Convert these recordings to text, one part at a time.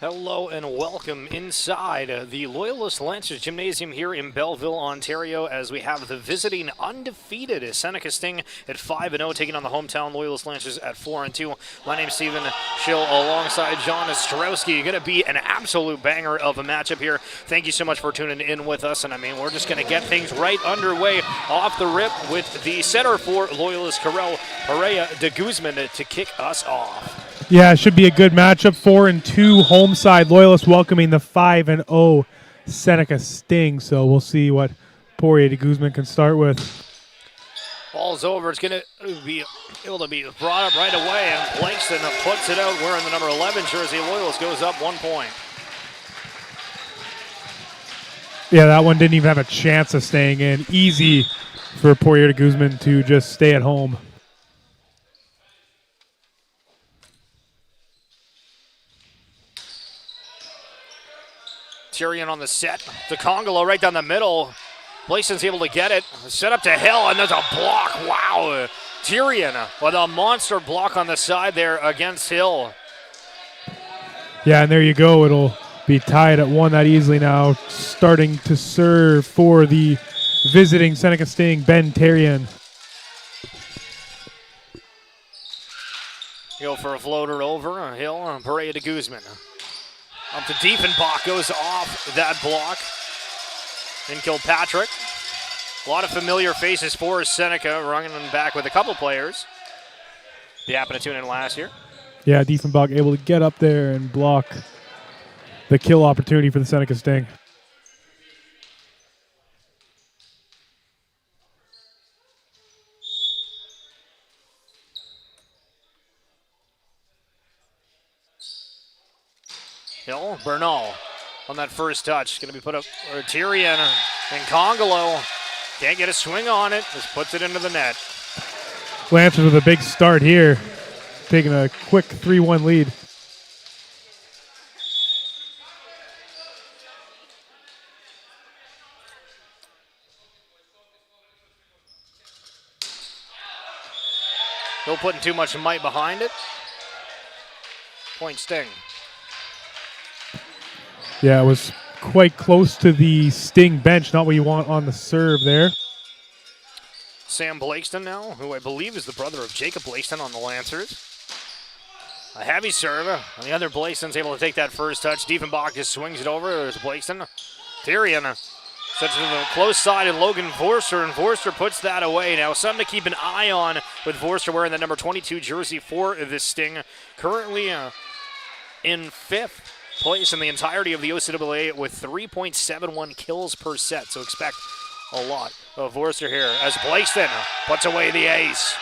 Hello and welcome inside the Loyalist Lancers Gymnasium here in Belleville, Ontario, as we have the visiting undefeated Seneca Sting at 5-0, taking on the hometown Loyalist Lancers at 4-2. My name's Stephen Schill alongside John Ostrowski. Going to be an absolute banger of a matchup here. Thank you so much for tuning in with us, and I mean, we're just going to get things right underway off the rip with the setter for Loyalist, Karel Pereira de Guzman, to kick us off. Yeah, it should be a good matchup. 4-2 home side. Loyalists welcoming the 5-0 Seneca Sting. So we'll see what Poirier de Guzman can start with. Ball's over. It's going to be able to be brought up right away, and Blakeston puts it out. Wearing the number 11 jersey. Loyalist goes up 1 point. Yeah, that one didn't even have a chance of staying in. Easy for Poirier de Guzman to just stay at home. Tyrion on the set. The Congolo right down the middle. Blayson's able to get it. Set up to Hill, and there's a block. Wow. Tyrion with a monster block on the side there against Hill. Yeah, and there you go. It'll be tied at 1 that easily now. Starting to serve for the visiting Seneca Sting, Ben Tyrion. Go for a floater over. Hill, Pereira de Guzman. Up to Diefenbach, goes off that block. In Kilpatrick. A lot of familiar faces for Seneca, running them back with a couple players. They happened to tune in last year. Yeah, Diefenbach able to get up there and block the kill opportunity for the Seneca Sting. Hill, Bernal on that first touch. Going to be put up for Tyrion, and Congolo can't get a swing on it. Just puts it into the net. Lancers with a big start here, taking a quick 3-1 lead. Still putting too much might behind it. Point Sting. Yeah, it was quite close to the Sting bench. Not what you want on the serve there. Sam Blakeston now, who I believe is the brother of Jacob Blakeston on the Lancers. A heavy serve. On the other, Blakeston's able to take that first touch. Diefenbach just swings it over. There's Blakeston. Tyrion sets it to the close side, and Logan Forster, and Forster puts that away. Now, something to keep an eye on with Forster wearing the number 22 jersey for the Sting. Currently in 5th place in the entirety of the OCAA with 3.71 kills per set, so expect a lot of Forster here as Blakeston puts away the ace.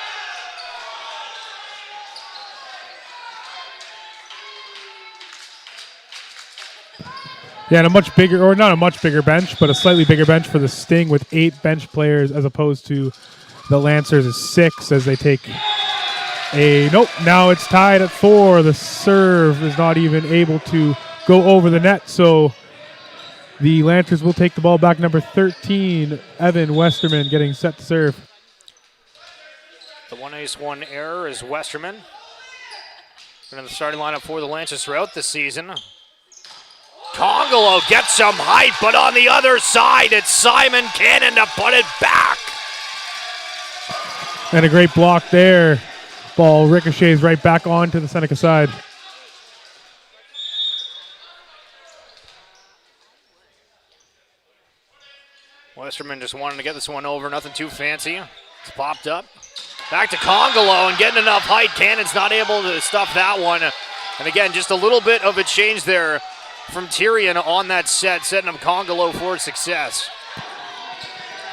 Yeah, and a much bigger, or not a much bigger bench, but a slightly bigger bench for the Sting with 8 bench players as opposed to the Lancers is 6 as they take nope, now it's tied at 4. The serve is not even able to go over the net, so the Lancers will take the ball back. Number 13, Evan Westerman getting set to serve. The 1 ace, 1 error is Westerman. In the starting lineup for the Lancers throughout the season. Congolo gets some height, but on the other side, it's Simon Cannon to put it back. And a great block there. Ball ricochets right back onto the Seneca side. Westerman just wanted to get this one over, nothing too fancy. It's popped up. Back to Congolo, and getting enough height. Cannon's not able to stuff that one. And again, just a little bit of a change there from Tyrion on that set, setting up Congolo for success.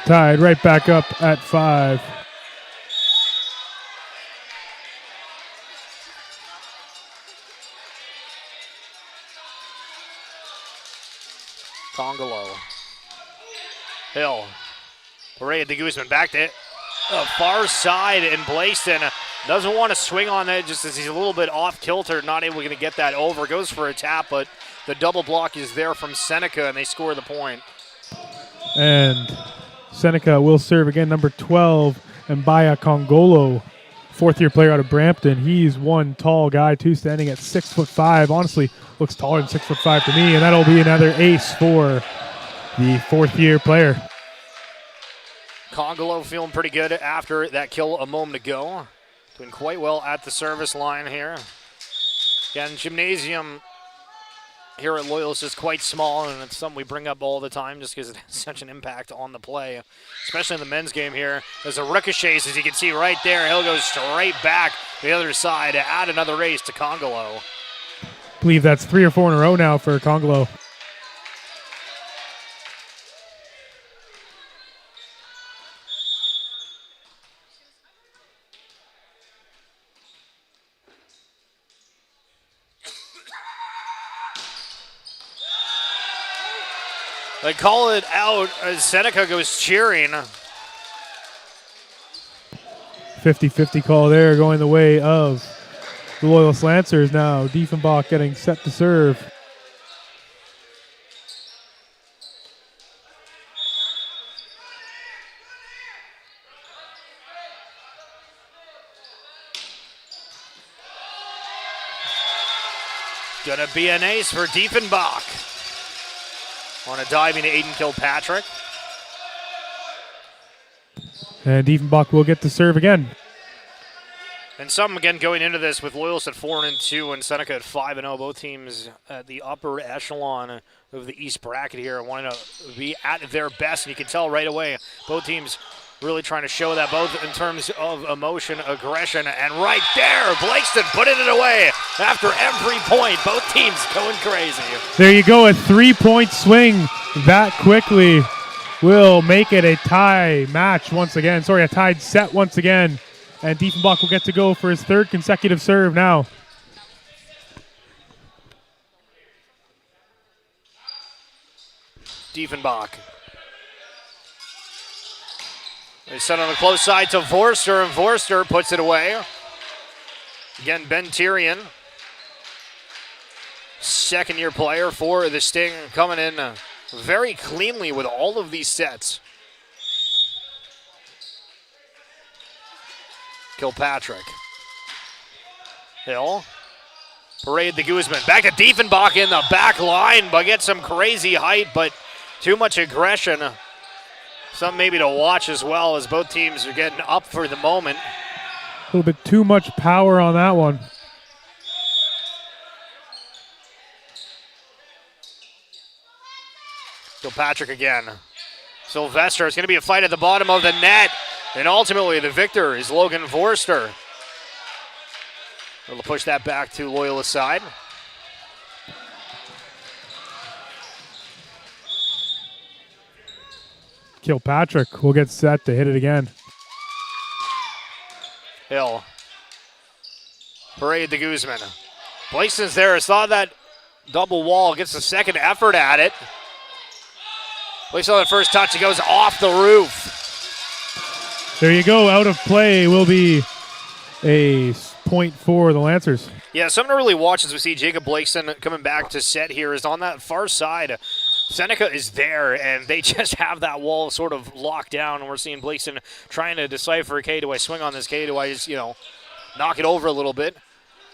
Tied right back up at 5. Congolo. Hill. Pereira de Guzman back to the far side, and Blayston doesn't want to swing on that just as he's a little bit off kilter, not able to get that over. Goes for a tap, but the double block is there from Seneca, and they score the point. And Seneca will serve again, number 12, Mbaya Congolo fourth-year player out of Brampton. He's one tall guy, too, standing at 6'5". Honestly, looks taller than 6'5" to me, and that'll be another ace for the fourth-year player. Congolo feeling pretty good after that kill a moment ago. Doing quite well at the service line here. Again, gymnasium here at Loyalist is quite small, and it's something we bring up all the time just because it has such an impact on the play, especially in the men's game here. There's a ricochets, as you can see right there. He'll go straight back the other side to add another race to Congolo. I believe that's 3 or 4 in a row now for Congolo. They call it out as Seneca goes cheering. 50-50 call there going the way of the Loyalist Lancers now. Diefenbach getting set to serve. Gonna be an ace for Diefenbach. On a diving to Aiden Kilpatrick. And Diefenbach will get to serve again. And some, again, going into this with Loyalist at 4-2 and Seneca at 5-0. Both teams at the upper echelon of the East bracket here wanting to be at their best. And you can tell right away, both teams really trying to show that, both in terms of emotion, aggression, and right there, Blakeston putting it away after every point. Both teams going crazy. There you go, a 3-point swing that quickly will make it a tie match once again. Sorry, a tied set once again. And Diefenbach will get to go for his 3rd consecutive serve now. Diefenbach. They set on the close side to Vorster, and Vorster puts it away. Again, Ben Tyrion, second-year player for the Sting, coming in very cleanly with all of these sets. Kilpatrick. Hill. Parade the Guzman. Back to Diefenbach in the back line, but gets some crazy height, but too much aggression. Some maybe to watch as well, as both teams are getting up for the moment. A little bit too much power on that one. Kilpatrick again. Sylvester, it's going to be a fight at the bottom of the net. And ultimately the victor is Logan Vorster. We'll push that back to Loyalist side. Kilpatrick will get set to hit it again. Hill. Parade to Guzman. Blakesley's there. Saw that double wall. Gets the second effort at it. Blakesley on the first touch. He goes off the roof. There you go. Out of play will be a point for the Lancers. Yeah, something to really watch as we see Jacob Blakeson coming back to set here is on that far side. Seneca is there, and they just have that wall sort of locked down, and we're seeing Blakeson trying to decipher, okay, do I swing on this? Okay, do I just, knock it over a little bit?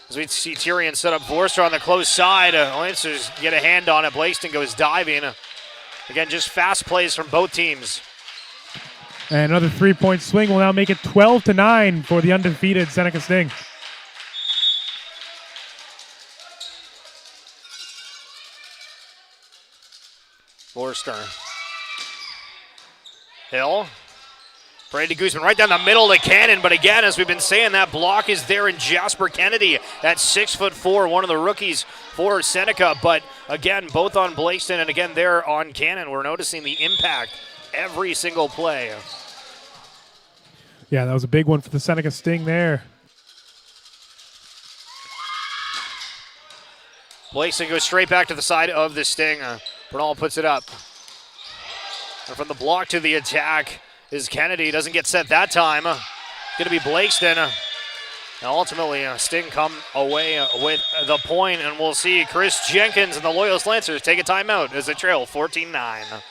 As we see Tyrion set up Vorster on the close side. Lancers get a hand on it. Blakeson goes diving. Again, just fast plays from both teams. And another 3-point swing will now make it 12-9 for the undefeated Seneca Sting. Vorster. Hill. Parade to Guzman right down the middle to Cannon, but again, as we've been saying, that block is there in Jasper Kennedy at 6'4", one of the rookies for Seneca. But again, both on Blakeston and again there on Cannon, we're noticing the impact every single play. Yeah, that was a big one for the Seneca Sting there. Blakeston goes straight back to the side of the Sting. Bernal puts it up. And from the block to the attack is Kennedy. Doesn't get set that time. Going to be Blakeston. And ultimately, Sting come away with the point, and we'll see Chris Jenkins and the Loyalist Lancers take a timeout as they trail 14-9.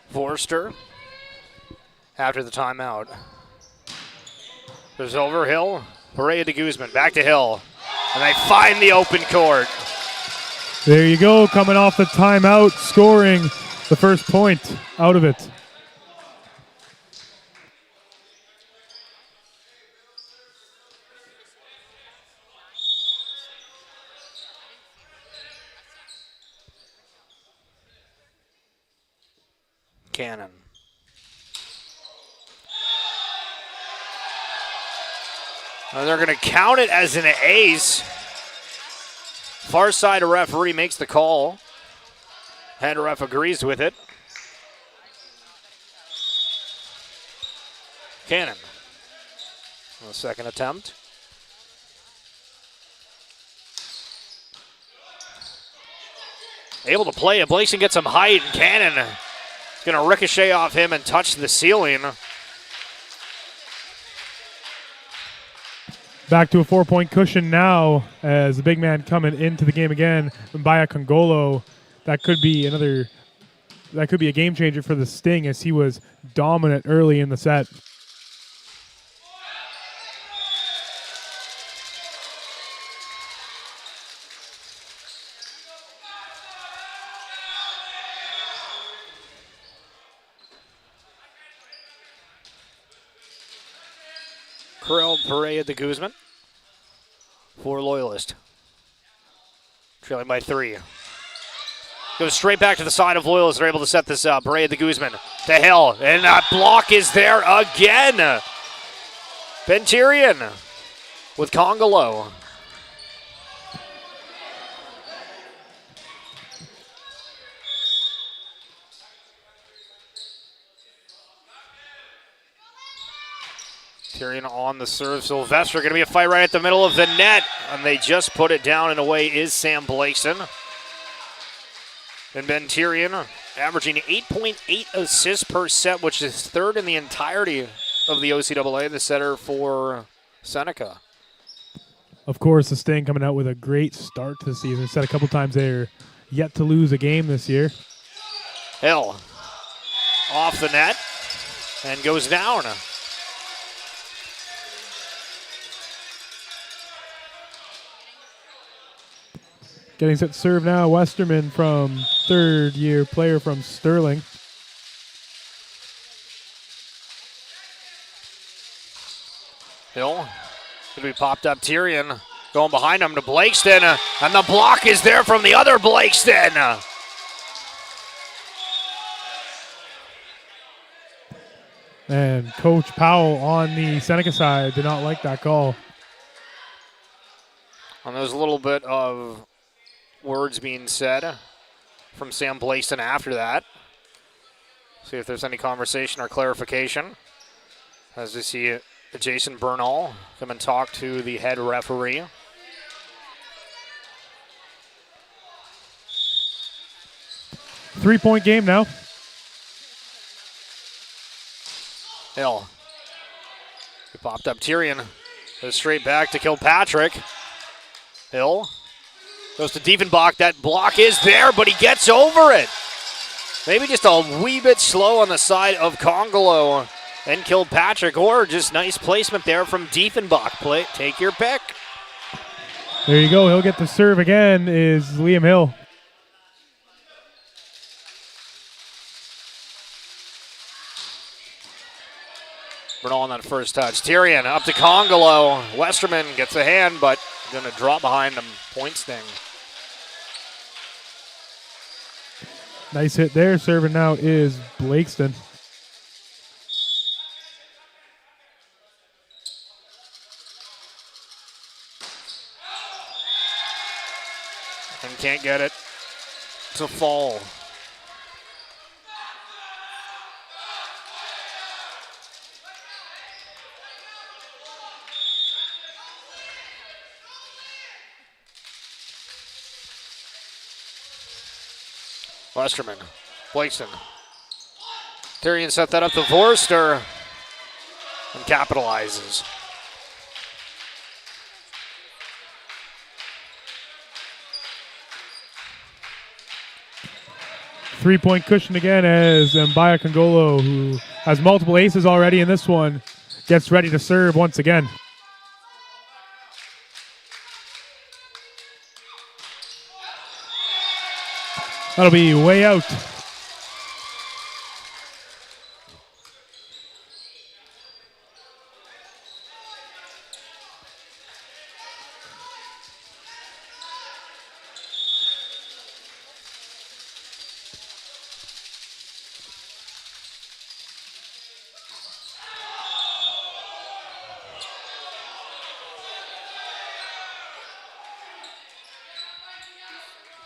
Forster after the timeout. There's over Hill. Perea to Guzman. Back to Hill. And they find the open court. There you go, coming off the timeout, scoring the first point out of it. Cannon. And they're going to count it as an ace. Far side referee makes the call. Head ref agrees with it. Cannon. The second attempt. Able to play it. Blakeson gets some height, and Cannon is going to ricochet off him and touch the ceiling. Back to a 4-point cushion now as the big man coming into the game again. Mbaya Congolo, that could be a game changer for the Sting as he was dominant early in the set. Corral Perea to Guzman for Loyalist. Trailing by 3. Goes straight back to the side of Loyalist. They're able to set this up. Perea to Guzman to Hill. And that block is there again. Bentirian with Congolo. Tyrion on the serve. Sylvester going to be a fight right at the middle of the net. And they just put it down and away is Sam Blakeson. And Ben Tyrion averaging 8.8 assists per set, which is third in the entirety of the OCAA, the setter for Seneca. Of course, the Sting coming out with a great start to the season. We said a couple times they're yet to lose a game this year. Hill off the net and goes down. Getting set to serve now, Westerman from third-year player from Sterling. Hill going to be popped up. Tyrion going behind him to Blakeston, and the block is there from the other Blakeston. And Coach Powell on the Seneca side did not like that call. And there's a little bit of words being said from Sam Blakeson after that. See if there's any conversation or clarification. As we see Jason Bernal come and talk to the head referee. Three-point game now. Hill. He popped up. Tyrion goes straight back to Kilpatrick. Hill goes to Diefenbach. That block is there, but he gets over it. Maybe just a wee bit slow on the side of Congolo and Kilpatrick, or just nice placement there from Diefenbach. Take your pick. There you go. He'll get the serve again, is Liam Hill. Bernal on that first touch. Tyrion up to Congolo. Westerman gets a hand, but going to drop behind him. Point Sting. Nice hit there. Serving now is Blakeston. And can't get it to fall. Westerman, Blakeston. Tyrion set that up to Forster and capitalizes. 3-point cushion again as Mbaya Kongolo, who has multiple aces already in this one, gets ready to serve once again. That'll be way out.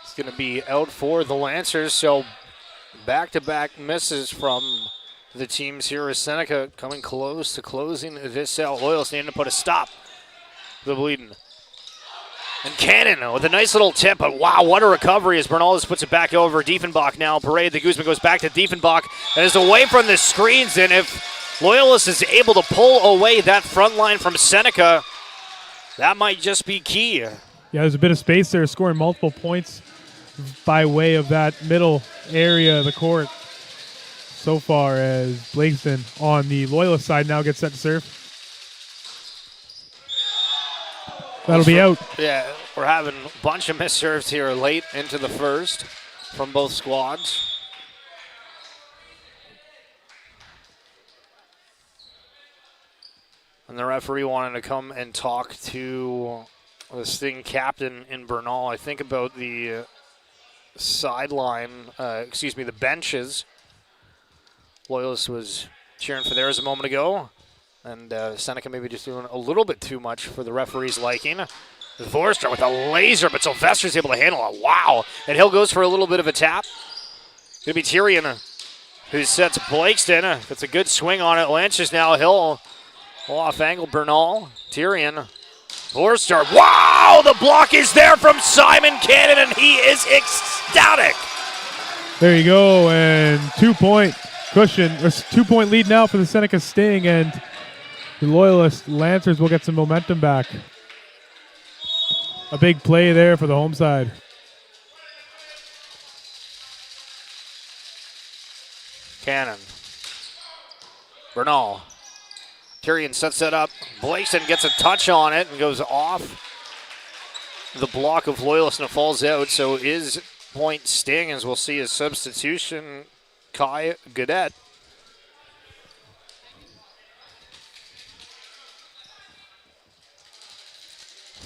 It's going to be out for the Lancers, so back-to-back misses from the teams here as Seneca coming close to closing this out. Loyalist needing to put a stop to the bleeding. And Cannon with a nice little tip, but wow, what a recovery as Bernaldez puts it back over. Diefenbach now, Parade, the Guzman goes back to Diefenbach and is away from the screens, and if Loyalist is able to pull away that front line from Seneca, that might just be key. Yeah, there's a bit of space there, scoring multiple points by way of that middle area of the court so far as Blakeston on the Loyalist side now gets set to serve. That'll be out. Yeah, we're having a bunch of missed serves here late into the first from both squads. And the referee wanted to come and talk to the Sting captain in Bernal. I think about the the benches. Loyalist was cheering for theirs a moment ago. And Seneca maybe just doing a little bit too much for the referee's liking. Vorster with a laser, but Sylvester's able to handle it. Wow. And Hill goes for a little bit of a tap. Going to be Tyrion who sets Blakeston. That's a good swing on it. Lancers now. Hill off angle. Bernal. Tyrion. Vorster. Wow! The block is there from Simon Cannon, and he is ecstatic. There you go. And 2-point cushion, or 2-point lead now for the Seneca Sting, and the Loyalist Lancers will get some momentum back. A big play there for the home side. Cannon. Bernal. Tyrion sets that up. Blakeston gets a touch on it and goes off the block of Loyalist and it falls out. So is point Sting, as we'll see a substitution. Kai Gadet.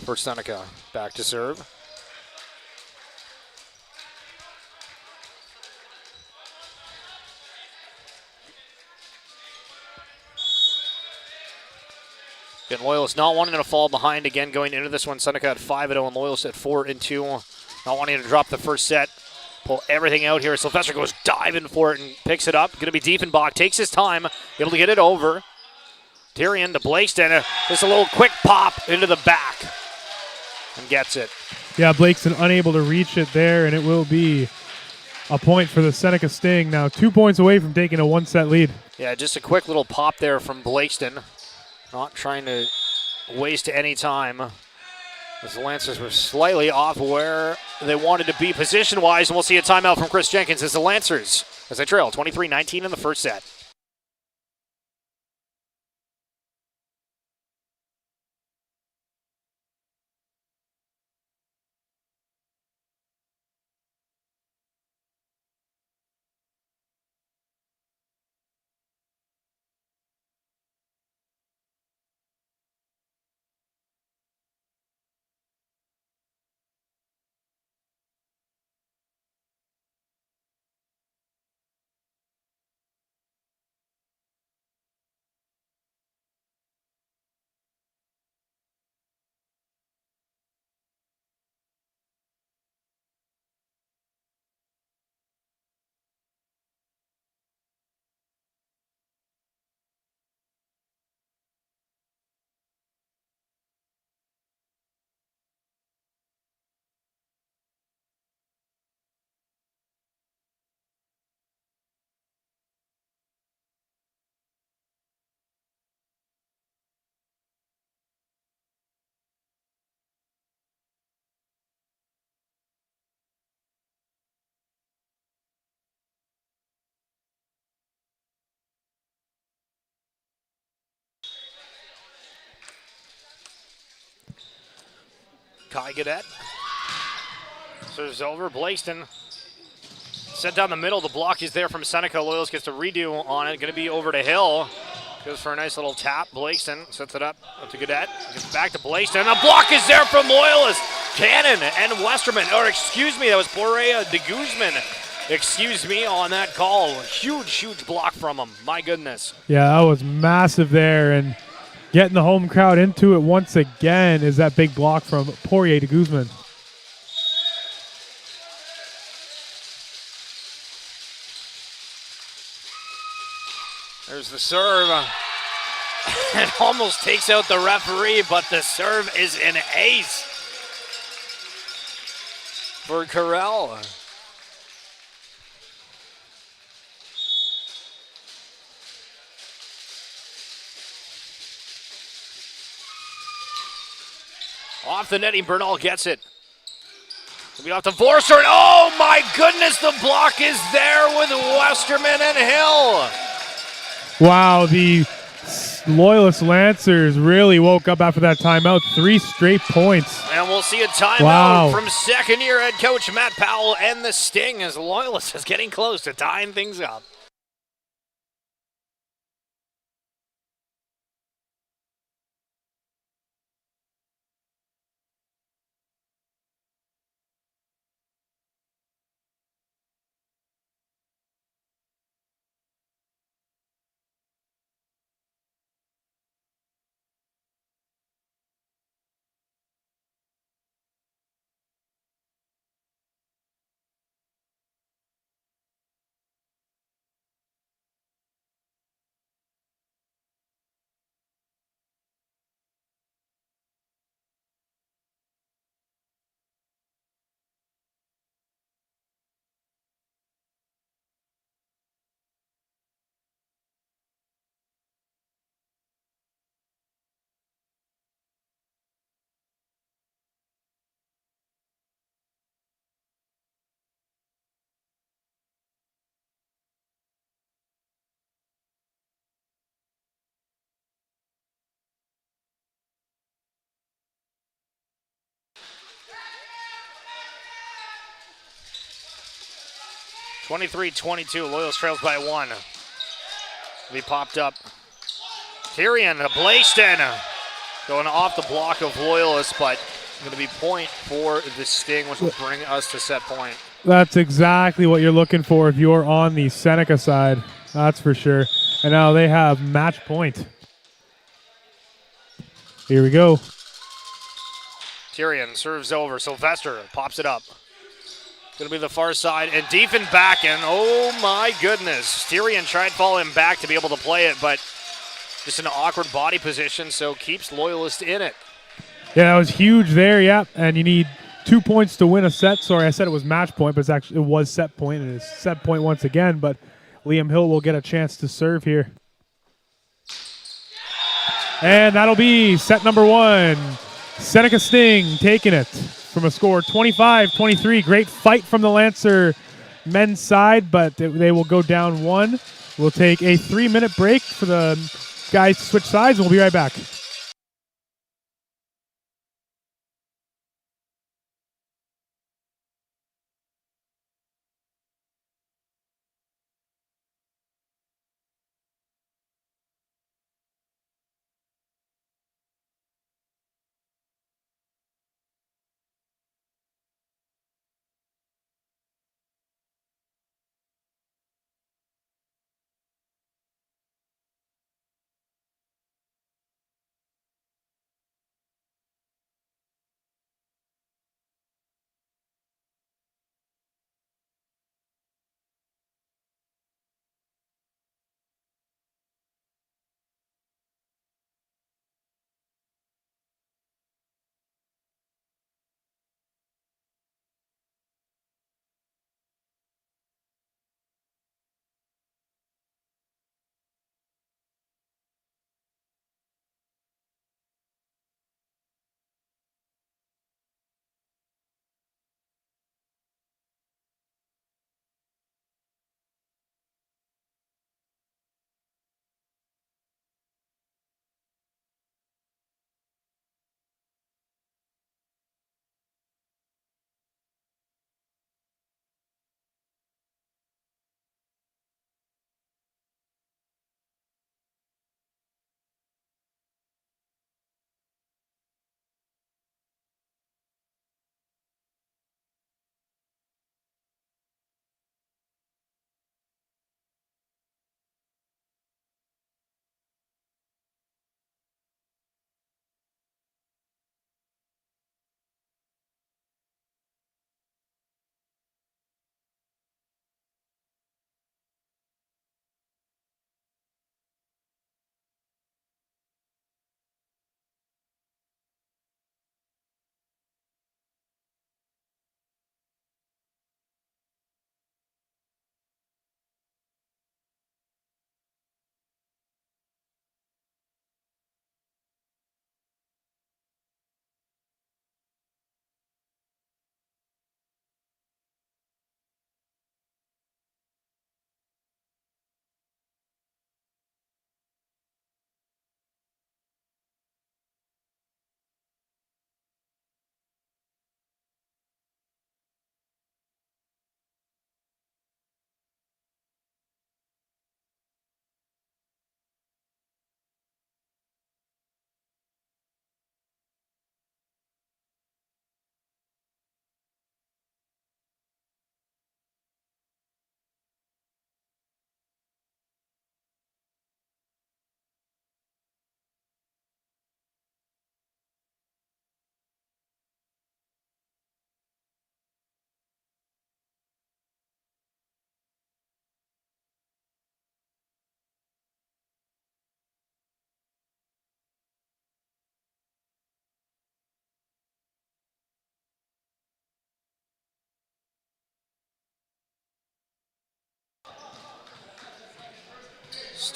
For Seneca, back to serve. Again, Loyalist not wanting to fall behind again going into this one. Seneca at 5-0 and Loyalist at 4-2. Not wanting to drop the first set. Pull everything out here. Sylvester goes diving for it and picks it up. Going to be Diefenbach. Takes his time. Able to get it over. Tyrion to Blakeston. Just a little quick pop into the back. And gets it. Yeah, Blakeston unable to reach it there, and it will be a point for the Seneca Sting. Now 2 points away from taking a 1-set lead. Yeah, just a quick little pop there from Blakeston. Not trying to waste any time. As the Lancers were slightly off where they wanted to be position-wise, and we'll see a timeout from Chris Jenkins as the Lancers, as they trail 23-19 in the first set. Kai Cadet. Serves over. Blakeson set down the middle. The block is there from Seneca. Loyalist gets a redo on it. Going to be over to Hill. Goes for a nice little tap. Blakeson sets it up to Cadet. Gets back to Blakeson. The block is there from Loyalist. Cannon and Westerman. Or excuse me, that was Poirier de Guzman. Excuse me on that call. Huge, huge block from him. My goodness. Yeah, that was massive there. And getting the home crowd into it once again is that big block from Poirier de Guzman. There's the serve. It almost takes out the referee, but the serve is an ace for Carell. Off the netting, Bernal gets it. It'll be off to Forster, and oh my goodness, the block is there with Westerman and Hill. Wow, the Loyalist Lancers really woke up after that timeout. 3 straight points. And we'll see a timeout from second-year head coach Matt Powell and the Sting as Loyalist is getting close to tying things up. (23-22). Loyalist trails by 1. Be popped up. Tyrion to Blakeson. Going off the block of Loyalist, but going to be point for the Sting, which will bring us to set point. That's exactly what you're looking for if you're on the Seneca side. That's for sure. And now they have match point. Here we go. Tyrion serves over. Sylvester pops it up. Going to be the far side, and Deefen back, and oh my goodness. Tyrion tried falling back to be able to play it, but just an awkward body position, so keeps Loyalist in it. Yeah, that was huge there, yeah. And you need 2 points to win a set. Sorry, I said it was match point, but it was set point, and it's set point once again, but Liam Hill will get a chance to serve here. And that'll be set number 1. Seneca Sting taking it from a score 25-23. Great fight from the Lancer men's side, but they will go down 1. We'll take a 3-minute break for the guys to switch sides, and we'll be right back.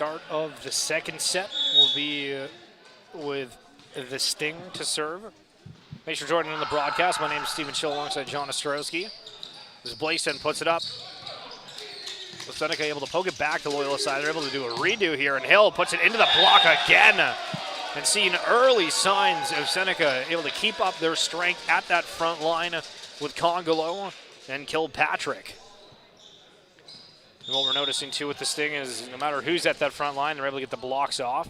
start of the second set will be with the Sting to serve. Thanks for joining on the broadcast. My name is Stephen Schill alongside John Ostrowski. As Blakeson puts it up. With Seneca able to poke it back to Loyalist side. They're able to do a redo here, and Hill puts it into the block again. And seeing early signs of Seneca able to keep up their strength at that front line with Congolo and Kilpatrick. And what we're noticing too with the Sting is no matter who's at that front line, they're able to get the blocks off.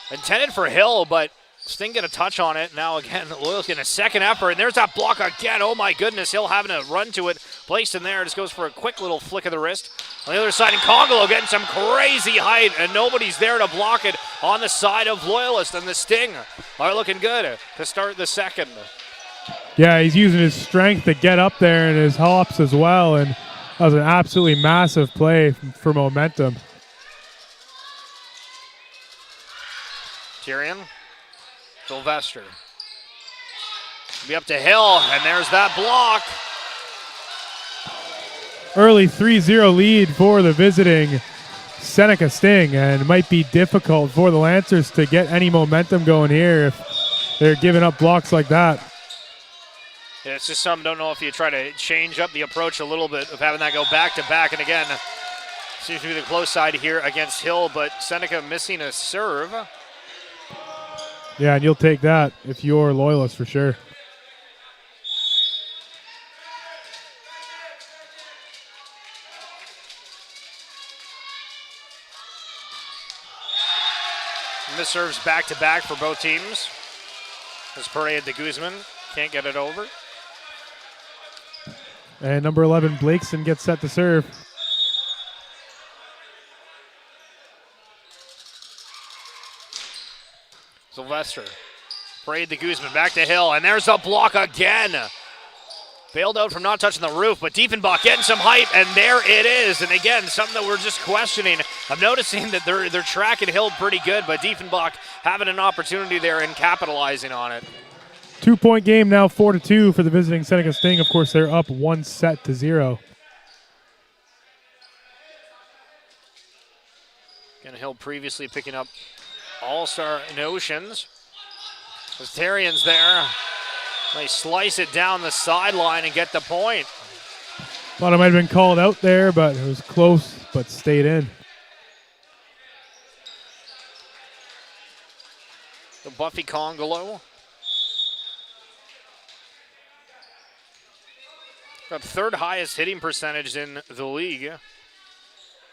Intended for Hill, but Sting get a touch on it. Now again, Loyalist getting a second effort, and there's that block again. Oh my goodness, Hill having to run to it. Placed in there, just goes for a quick little flick of the wrist. On the other side, and Congolo getting some crazy height, and nobody's there to block it on the side of Loyalist, and the Sting are looking good to start the second. Yeah, he's using his strength to get up there and his hops as well, and that was an absolutely massive play for momentum. Tyrion, Sylvester. Be up to Hill, and there's that block. Early 3-0 lead for the visiting Seneca Sting, and it might be difficult for the Lancers to get any momentum going here if they're giving up blocks like that. Yeah, it's just something, don't know if you try to change up the approach a little bit of having that go back to back, and again, seems to be the close side here against Hill, but Seneca missing a serve. Yeah, and you'll take that if you're Loyalist for sure. Miss serves back to back for both teams. As Perea de Guzman can't get it over. And number 11, Blakeson gets set to serve. Sylvester. Perea de Guzman back to Hill, and there's a block again. Bailed out from not touching the roof, but Diefenbach getting some height, and there it is. And again, something that we're just questioning. I'm noticing that they're tracking Hill pretty good, but Diefenbach having an opportunity there and capitalizing on it. 2-point game now, 4-2 for the visiting Seneca Sting. Of course, they're up 1-0. Again, Hill previously picking up all-star notions. As Tyrion's there. They slice it down the sideline and get the point. Thought it might have been called out there, but it was close, but stayed in. The Buffy Congolo. Got third highest hitting percentage in the league.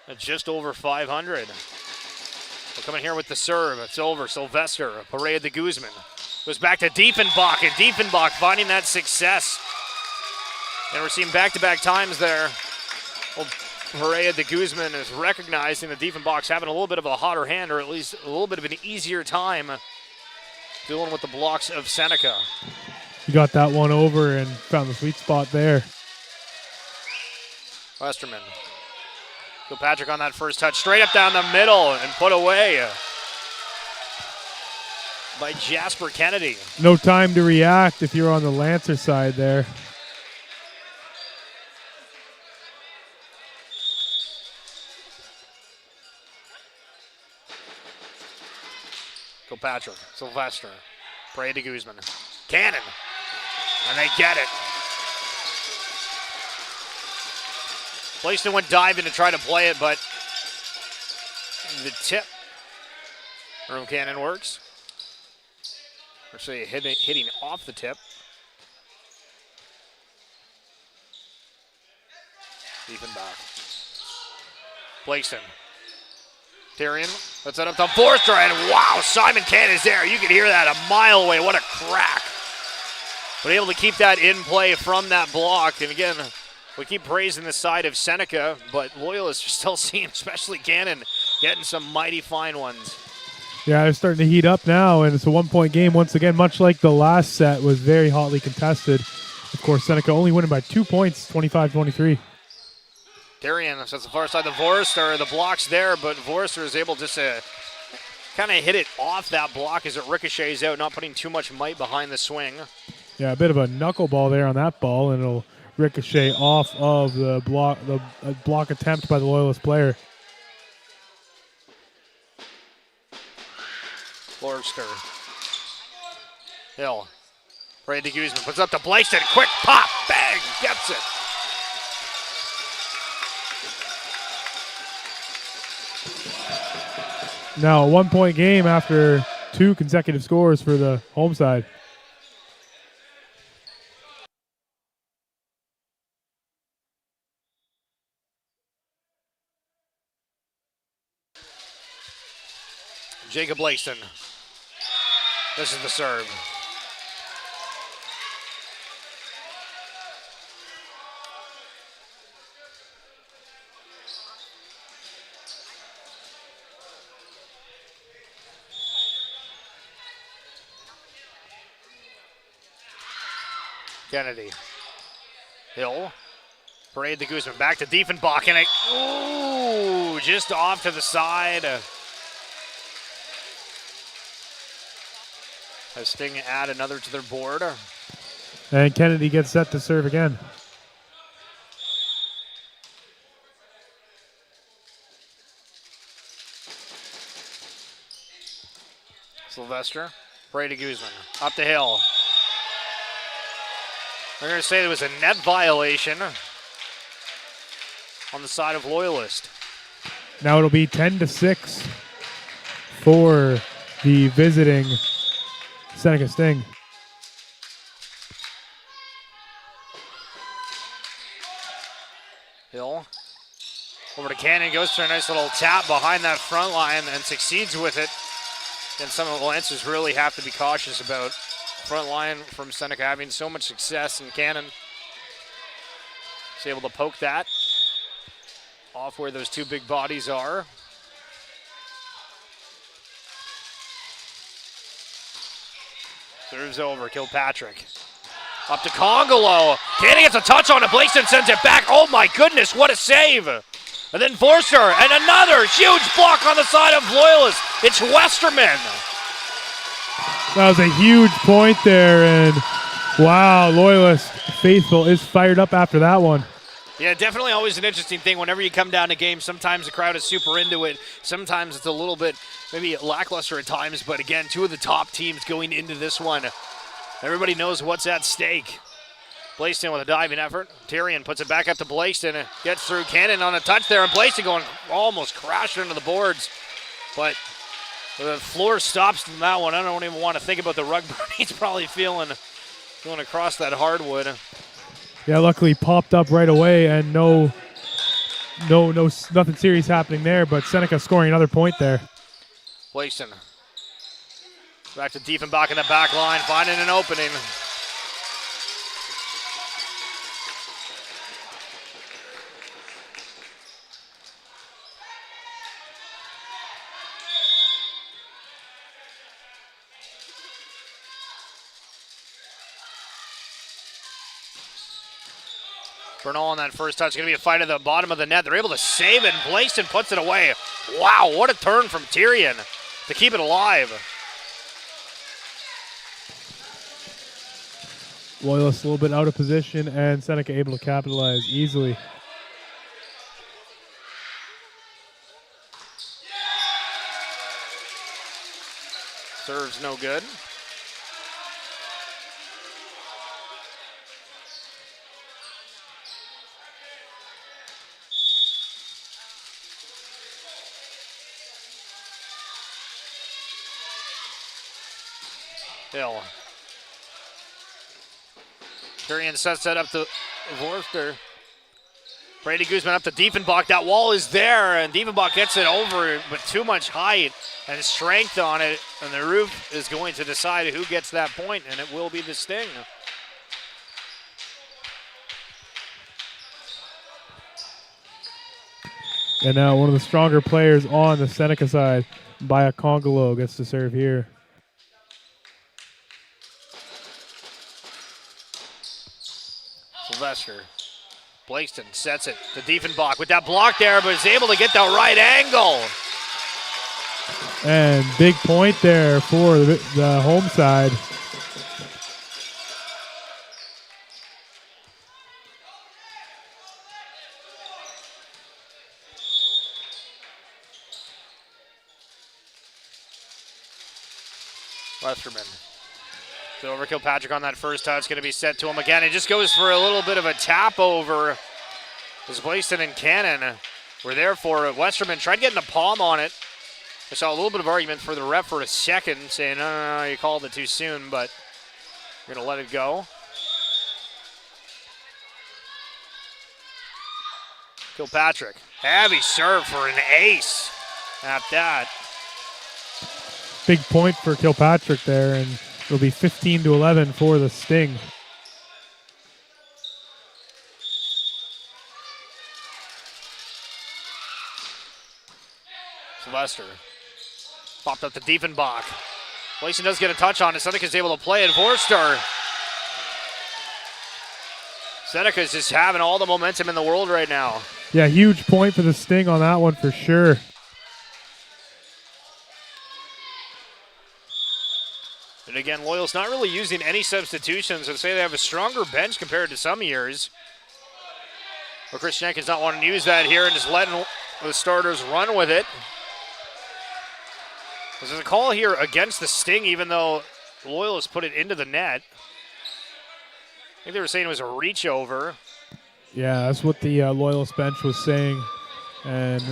At just over 500. We're coming here with the serve. It's over. Sylvester, Perea de Guzman. Goes back to Diefenbach, and Diefenbach finding that success. And we're seeing back-to-back times there. Well, Perea de Guzman is recognizing that Diefenbach's having a little bit of a hotter hand, or at least a little bit of an easier time dealing with the blocks of Seneca. He got that one over and found the sweet spot there. Westerman. Kilpatrick on that first touch, straight up down the middle and put away by Jasper Kennedy. No time to react if you're on the Lancer side there. Kilpatrick, Sylvester, Perea de Guzman, Cannon, and they get it. Blakeson went diving to try to play it, but the tip from Cannon works. Actually hitting off the tip. Diefenbach. Blakeson. Tyrion, let's set up the Forster, and wow, Simon Cannon is there. You can hear that a mile away. What a crack. But able to keep that in play from that block. And again, we keep praising the side of Seneca, but Loyalists are still seeing, especially Cannon, getting some mighty fine ones. Yeah, they're starting to heat up now, and it's a 1-point game once again, much like the last set was very hotly contested. Of course, Seneca only winning by 2 points, 25-23. Tyrion sets the far side of Forster. The block's there, but Forster is able just to kind of hit it off that block as it ricochets out, not putting too much might behind the swing. Yeah, a bit of a knuckleball there on that ball, and it'll ricochet off of the block attempt by the Loyalist player. Forster. Hill. Right to Guzman. Puts up to Blakeson. Quick pop. Bang. Gets it. Now a 1-point game after 2 consecutive scores for the home side. Jacob Blakeson. This is the serve. Kennedy. Hill. Parade to Guzman. Back to Diefenbach. And ooh, just off to the side. As Sting add another to their board. And Kennedy gets set to serve again. Sylvester. Parade to Guzman. Up the hill. They're going to say there was a net violation on the side of Loyalist. Now it'll be 10-6 for the visiting Seneca Sting. Hill. Over to Cannon. Goes for a nice little tap behind that front line and succeeds with it. And some of the Lancers really have to be cautious about front line from Seneca having so much success, and Cannon is able to poke that off where those 2 big bodies are. Serves over, Kilpatrick. Up to Congolo. Cannon gets a touch on it. Blakeson sends it back. Oh my goodness, what a save. And then Forster, and another huge block on the side of Loyalist. It's Westerman. That was a huge point there, and wow, Loyalist faithful is fired up after that one. Yeah, definitely always an interesting thing whenever you come down to games. Sometimes the crowd is super into it. Sometimes it's a little bit maybe lackluster at times, but again, 2 of the top teams going into this one. Everybody knows what's at stake. Blakeson with a diving effort. Tyrion puts it back up to Blakeson and gets through Cannon on a touch there, and Blakeson going almost crashing into the boards. But the floor stops from that one. I don't even want to think about the rug burn. He's probably feeling going across that hardwood. Yeah, luckily popped up right away, and nothing serious happening there, but Seneca scoring another point there. Blakeson. Back to Diefenbach in the back line, finding an opening. Bernal on that first touch. Going to be a fight at the bottom of the net. They're able to save it, and Blakeson puts it away. Wow, what a turn from Tyrion to keep it alive. Loyalist a little bit out of position, and Seneca able to capitalize easily. Serves no good. Hill. Tyrion sets that up to Forster. Brady Guzman up to Diefenbach. That wall is there, and Diefenbach gets it over, but too much height and strength on it, and the roof is going to decide who gets that point, and it will be the Sting. And now one of the stronger players on the Seneca side, Baya Congolo, gets to serve here. Sylvester. Blakeson sets it to Diefenbach with that block there, but is able to get the right angle. And big point there for the home side. Westerman. So over Kilpatrick on that first touch, going to be set to him again. It just goes for a little bit of a tap over. As Blaiston and Cannon were there for it. Westerman tried getting a palm on it. I saw a little bit of argument for the ref for a second, saying, no, you called it too soon, but you're going to let it go. Kilpatrick, heavy serve for an ace at that. Big point for Kilpatrick there, and it'll be 15-11 for the Sting. Sylvester popped up to Diefenbach. Blaiston does get a touch on it. Seneca's able to play it. Forster. Seneca's just having all the momentum in the world right now. Yeah, huge point for the Sting on that one for sure. And again, Loyal's not really using any substitutions. I'd say they have a stronger bench compared to some years. But Chris Jenkins not wanting to use that here and just letting the starters run with it. There's a call here against the Sting, even though Loyalists put it into the net. I think they were saying it was a reach over. Yeah, that's what the Loyalist bench was saying. And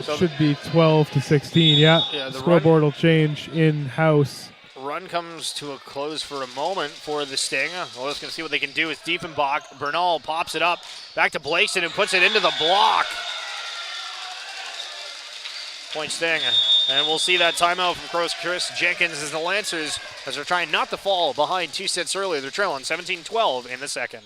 so should be 12-16. Yeah, the scoreboard will change in-house. Run comes to a close for a moment for the Sting. Loyal's going to see what they can do with Diefenbach. Bernal pops it up. Back to Blaiston and puts it into the block. Point Sting. And we'll see that timeout from Chris Jenkins as the Lancers, as they're trying not to fall behind 2 sets earlier. They're trailing 17-12 in the second.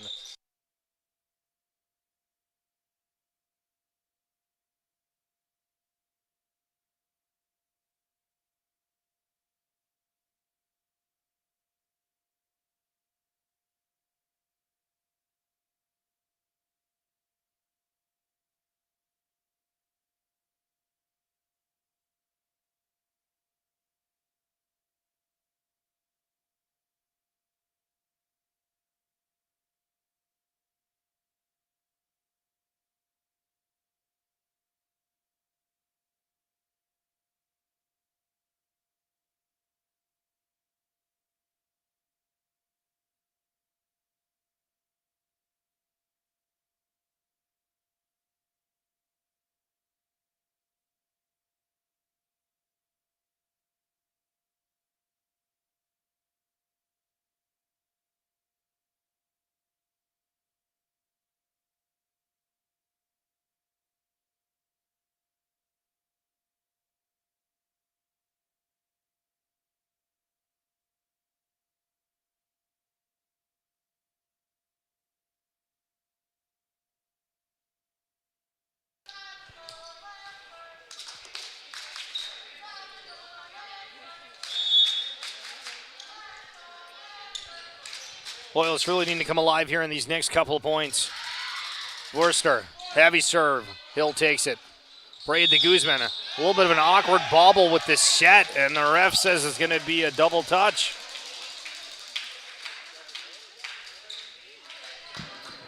Loyalists really need to come alive here in these next couple of points. Worcester, heavy serve. Hill takes it. Braid to Guzman. A little bit of an awkward bobble with this set, and the ref says it's going to be a double touch.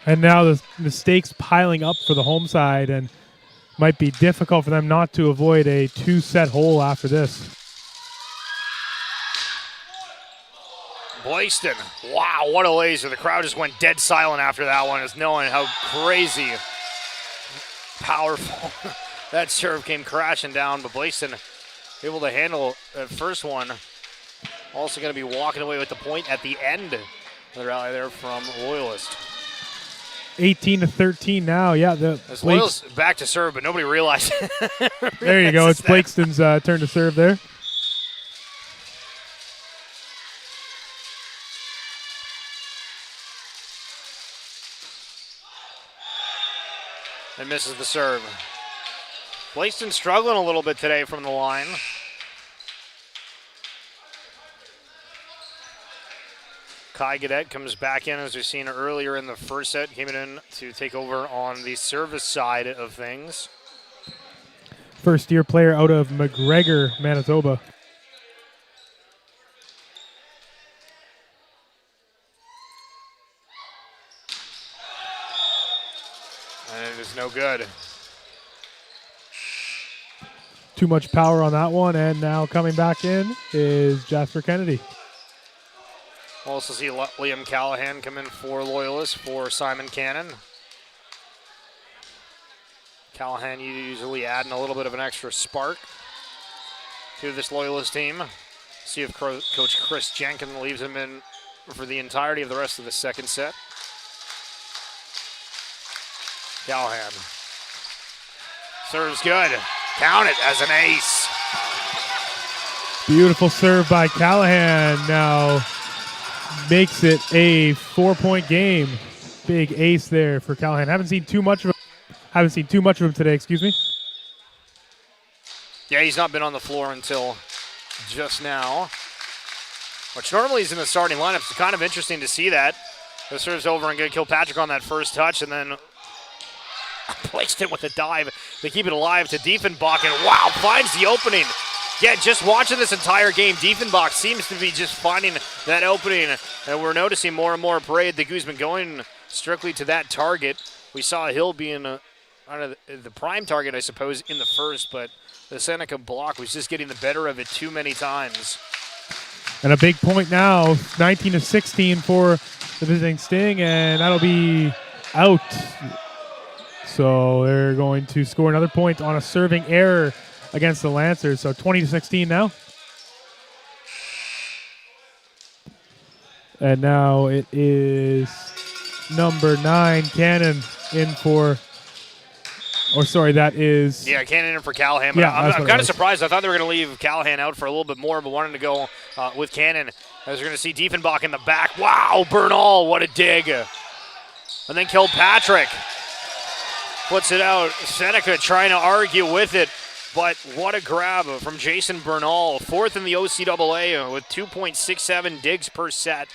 And now the mistakes piling up for the home side, and might be difficult for them not to avoid a 2-set hole after this. Blaiston, wow, what a laser. The crowd just went dead silent after that one, as knowing how crazy powerful that serve came crashing down. But Blaiston able to handle that first one. Also going to be walking away with the point at the end of the rally there from Loyalist. 18-13 now, yeah. Loyalist back to serve, but nobody realized. There you go, it's Blakeston's turn to serve there. And misses the serve. Blaiston struggling a little bit today from the line. Kai Gadet comes back in, as we've seen earlier in the first set. Came in to take over on the service side of things. First-year player out of McGregor, Manitoba. And it is no good. too much power on that one. And now coming back in is Jasper Kennedy. We'll also see Liam Callahan come in for Loyalist for Simon Cannon. Callahan usually adding a little bit of an extra spark to this Loyalist team. See if Coach Chris Jenkins leaves him in for the entirety of the rest of the second set. Callahan. Serves good. Count it as an ace. Beautiful serve by Callahan. Now makes it a 4-point game. Big ace there for Callahan. Haven't seen too much of him today, excuse me. Yeah, he's not been on the floor until just now, which normally is in the starting lineup. It's kind of interesting to see that. The serve's over and good. Kilpatrick on that first touch, and then placed it with a dive. They keep it alive to Diefenbach, and wow, finds the opening. Yeah, just watching this entire game, Diefenbach seems to be just finding that opening, and we're noticing more and more Parade de Guzman going strictly to that target. We saw Hill being the prime target, I suppose, in the first, but the Seneca block was just getting the better of it too many times. And a big point now, 19-16 for the visiting Sting, and that'll be out. So they're going to score another point on a serving error against the Lancers. So 20-16 now. And now it is number 9, Cannon, in for... Or sorry, that is... Yeah, Cannon in for Callahan. But yeah, I'm kind of surprised. I thought they were going to leave Callahan out for a little bit more, but wanted to go with Cannon. As we're going to see Diefenbach in the back. Wow, Bernal, what a dig. And then Kilpatrick puts it out. Seneca trying to argue with it, but what a grab from Jason Bernal. 4th in the OCAA with 2.67 digs per set.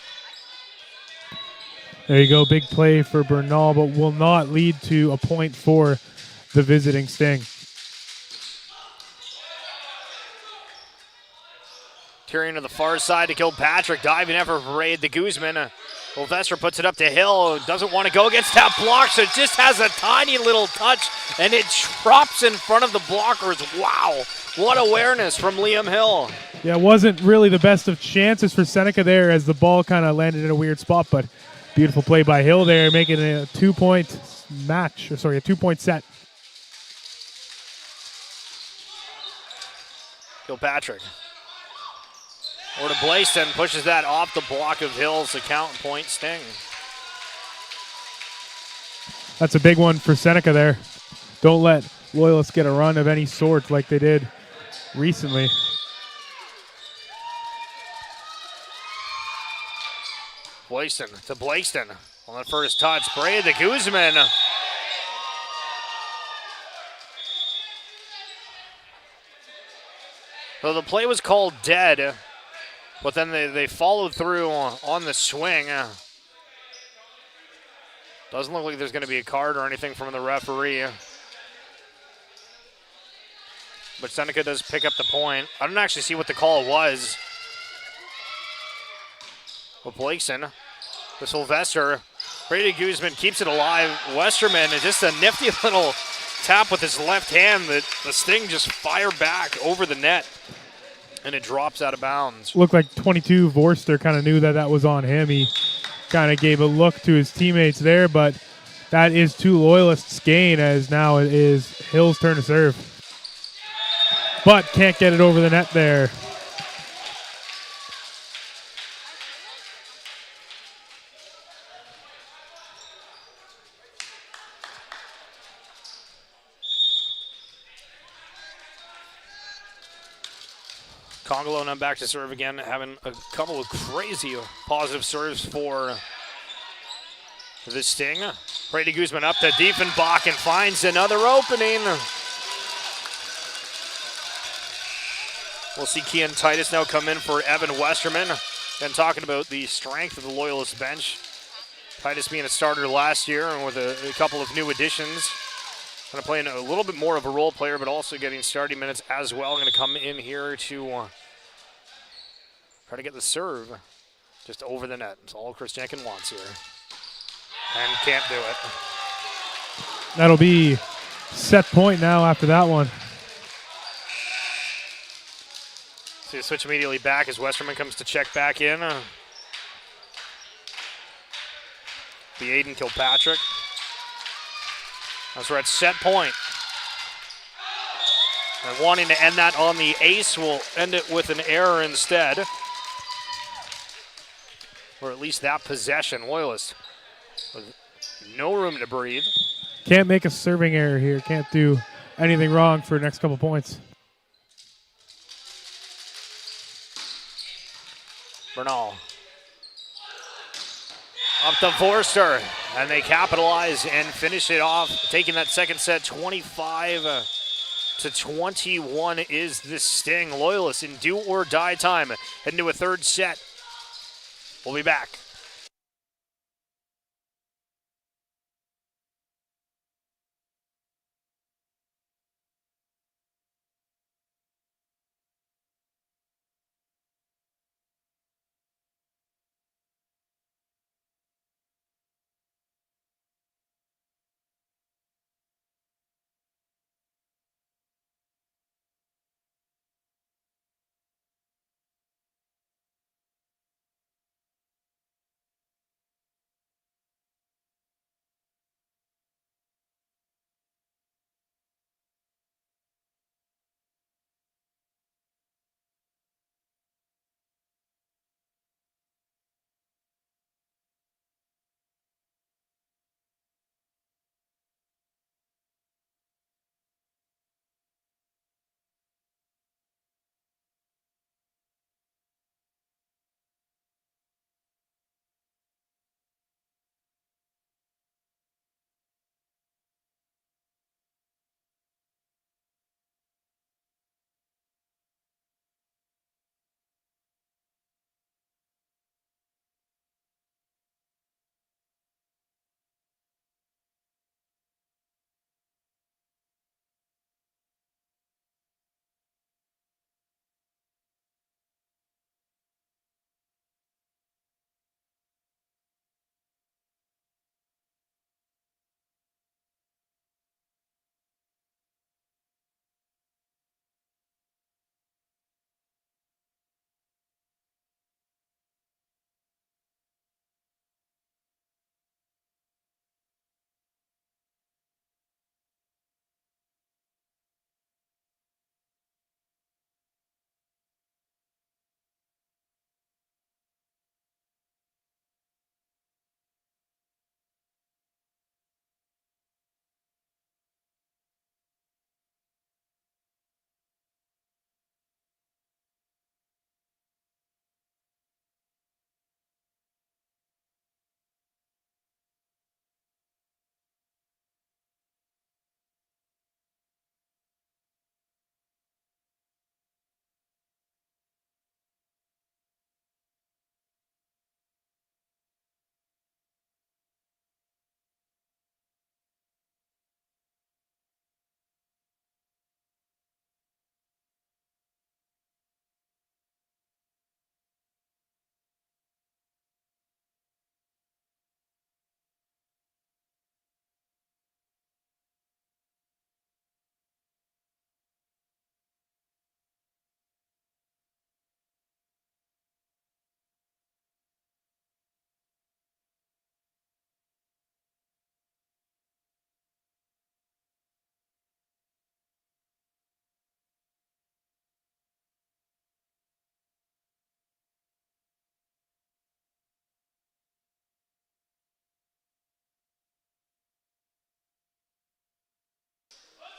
There you go, big play for Bernal, but will not lead to a point for the visiting Sting. Tearing to the far side to Kilpatrick. Diving effort for Parade de Guzman. Sylvester puts it up to Hill. Doesn't want to go against that block, so it just has a tiny little touch, and it drops in front of the blockers. Wow, what awareness from Liam Hill. Yeah, it wasn't really the best of chances for Seneca there as the ball kind of landed in a weird spot, but beautiful play by Hill there, making it a 2-point match, or sorry, a 2-point set. Kilpatrick. Or to Blaiston, pushes that off the block of Hill's account point Sting. That's a big one for Seneca there. Don't let Loyalists get a run of any sort like they did recently. Blaiston to Blaiston on the first touch. Parade de Guzman. So the play was called dead, but then they followed through on the swing. Doesn't look like there's going to be a card or anything from the referee. But Seneca does pick up the point. I don't actually see what the call was. But Blakeson to Sylvester. Brady Guzman keeps it alive. Westerman, just a nifty little tap with his left hand that the Sting just fire back over the net. And it drops out of bounds. Looked like 22 Vorster kind of knew that was on him. He kind of gave a look to his teammates there, but that is two Loyalists' gain as now it is Hill's turn to serve. But can't get it over the net there. Congolo now back to serve again, having a couple of crazy positive serves for the Sting. Brady Guzman up to Diefenbach and finds another opening. We'll see Kean Titus now come in for Evan Westerman. And talking about the strength of the Loyalist bench. Titus being a starter last year and with a couple of new additions. Kind of playing a little bit more of a role player, but also getting starting minutes as well. Going to come in here to try to get the serve just over the net. That's all Chris Jenkins wants here. And can't do it. That'll be set point now after that one. See the switch immediately back as Westerman comes to check back in. The Aiden Kilpatrick. As we're at set point. And wanting to end that on the ace, will end it with an error instead. Or at least that possession. Loyalist with no room to breathe. Can't make a serving error here. Can't do anything wrong for the next couple points. Bernal. Up to Forster. And they capitalize and finish it off. Taking that second set 25-21 is the Sting. Loyalists in do or die time. Heading to a third set. We'll be back.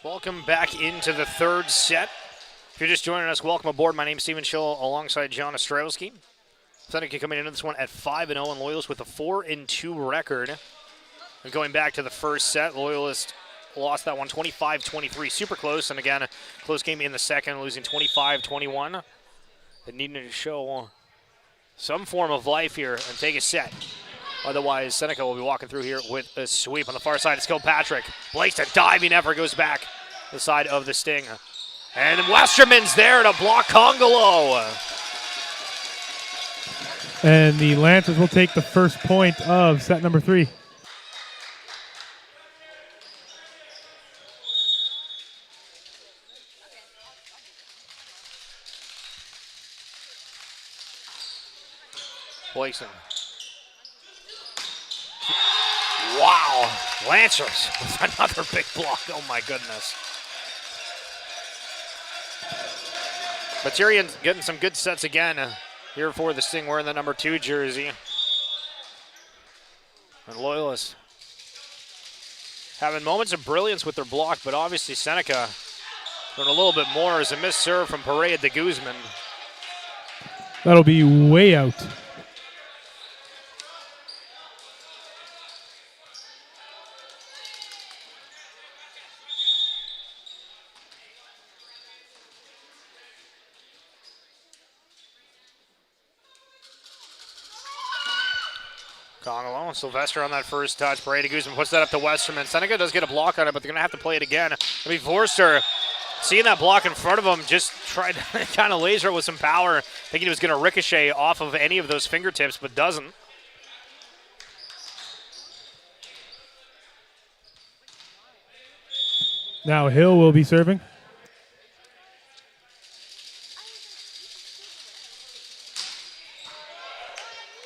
Welcome back into the third set. If you're just joining us, welcome aboard. My name's Steven Schill alongside John Ostrowski. Seneca coming into this one at 5-0 and Loyalist with a 4-2 record. And going back to the first set, Loyalist lost that one 25-23, super close. And again, a close game in the second, losing 25-21. It needed to show some form of life here and take a set. Otherwise, Seneca will be walking through here with a sweep. On the far side, it's Kilpatrick. Blake's a diving effort, goes back the side of the Sting. And Westerman's there to block Congolo. And the Lancers will take the first point of set number 3. Blakeson. Wow. Lancers with another big block. Oh, my goodness. But Tyrion's getting some good sets again here for the Sting wearing the number 2 jersey. And Loyalist having moments of brilliance with their block, but obviously Seneca doing a little bit more as a missed serve from Parade de Guzman. That'll be way out. Congolo and Sylvester on that first touch. Parade de Guzman puts that up to Westerman. Seneca does get a block on it, but they're going to have to play it again. I mean, Forster, seeing that block in front of him, just tried to kind of laser it with some power, thinking he was going to ricochet off of any of those fingertips, but doesn't. Now Hill will be serving.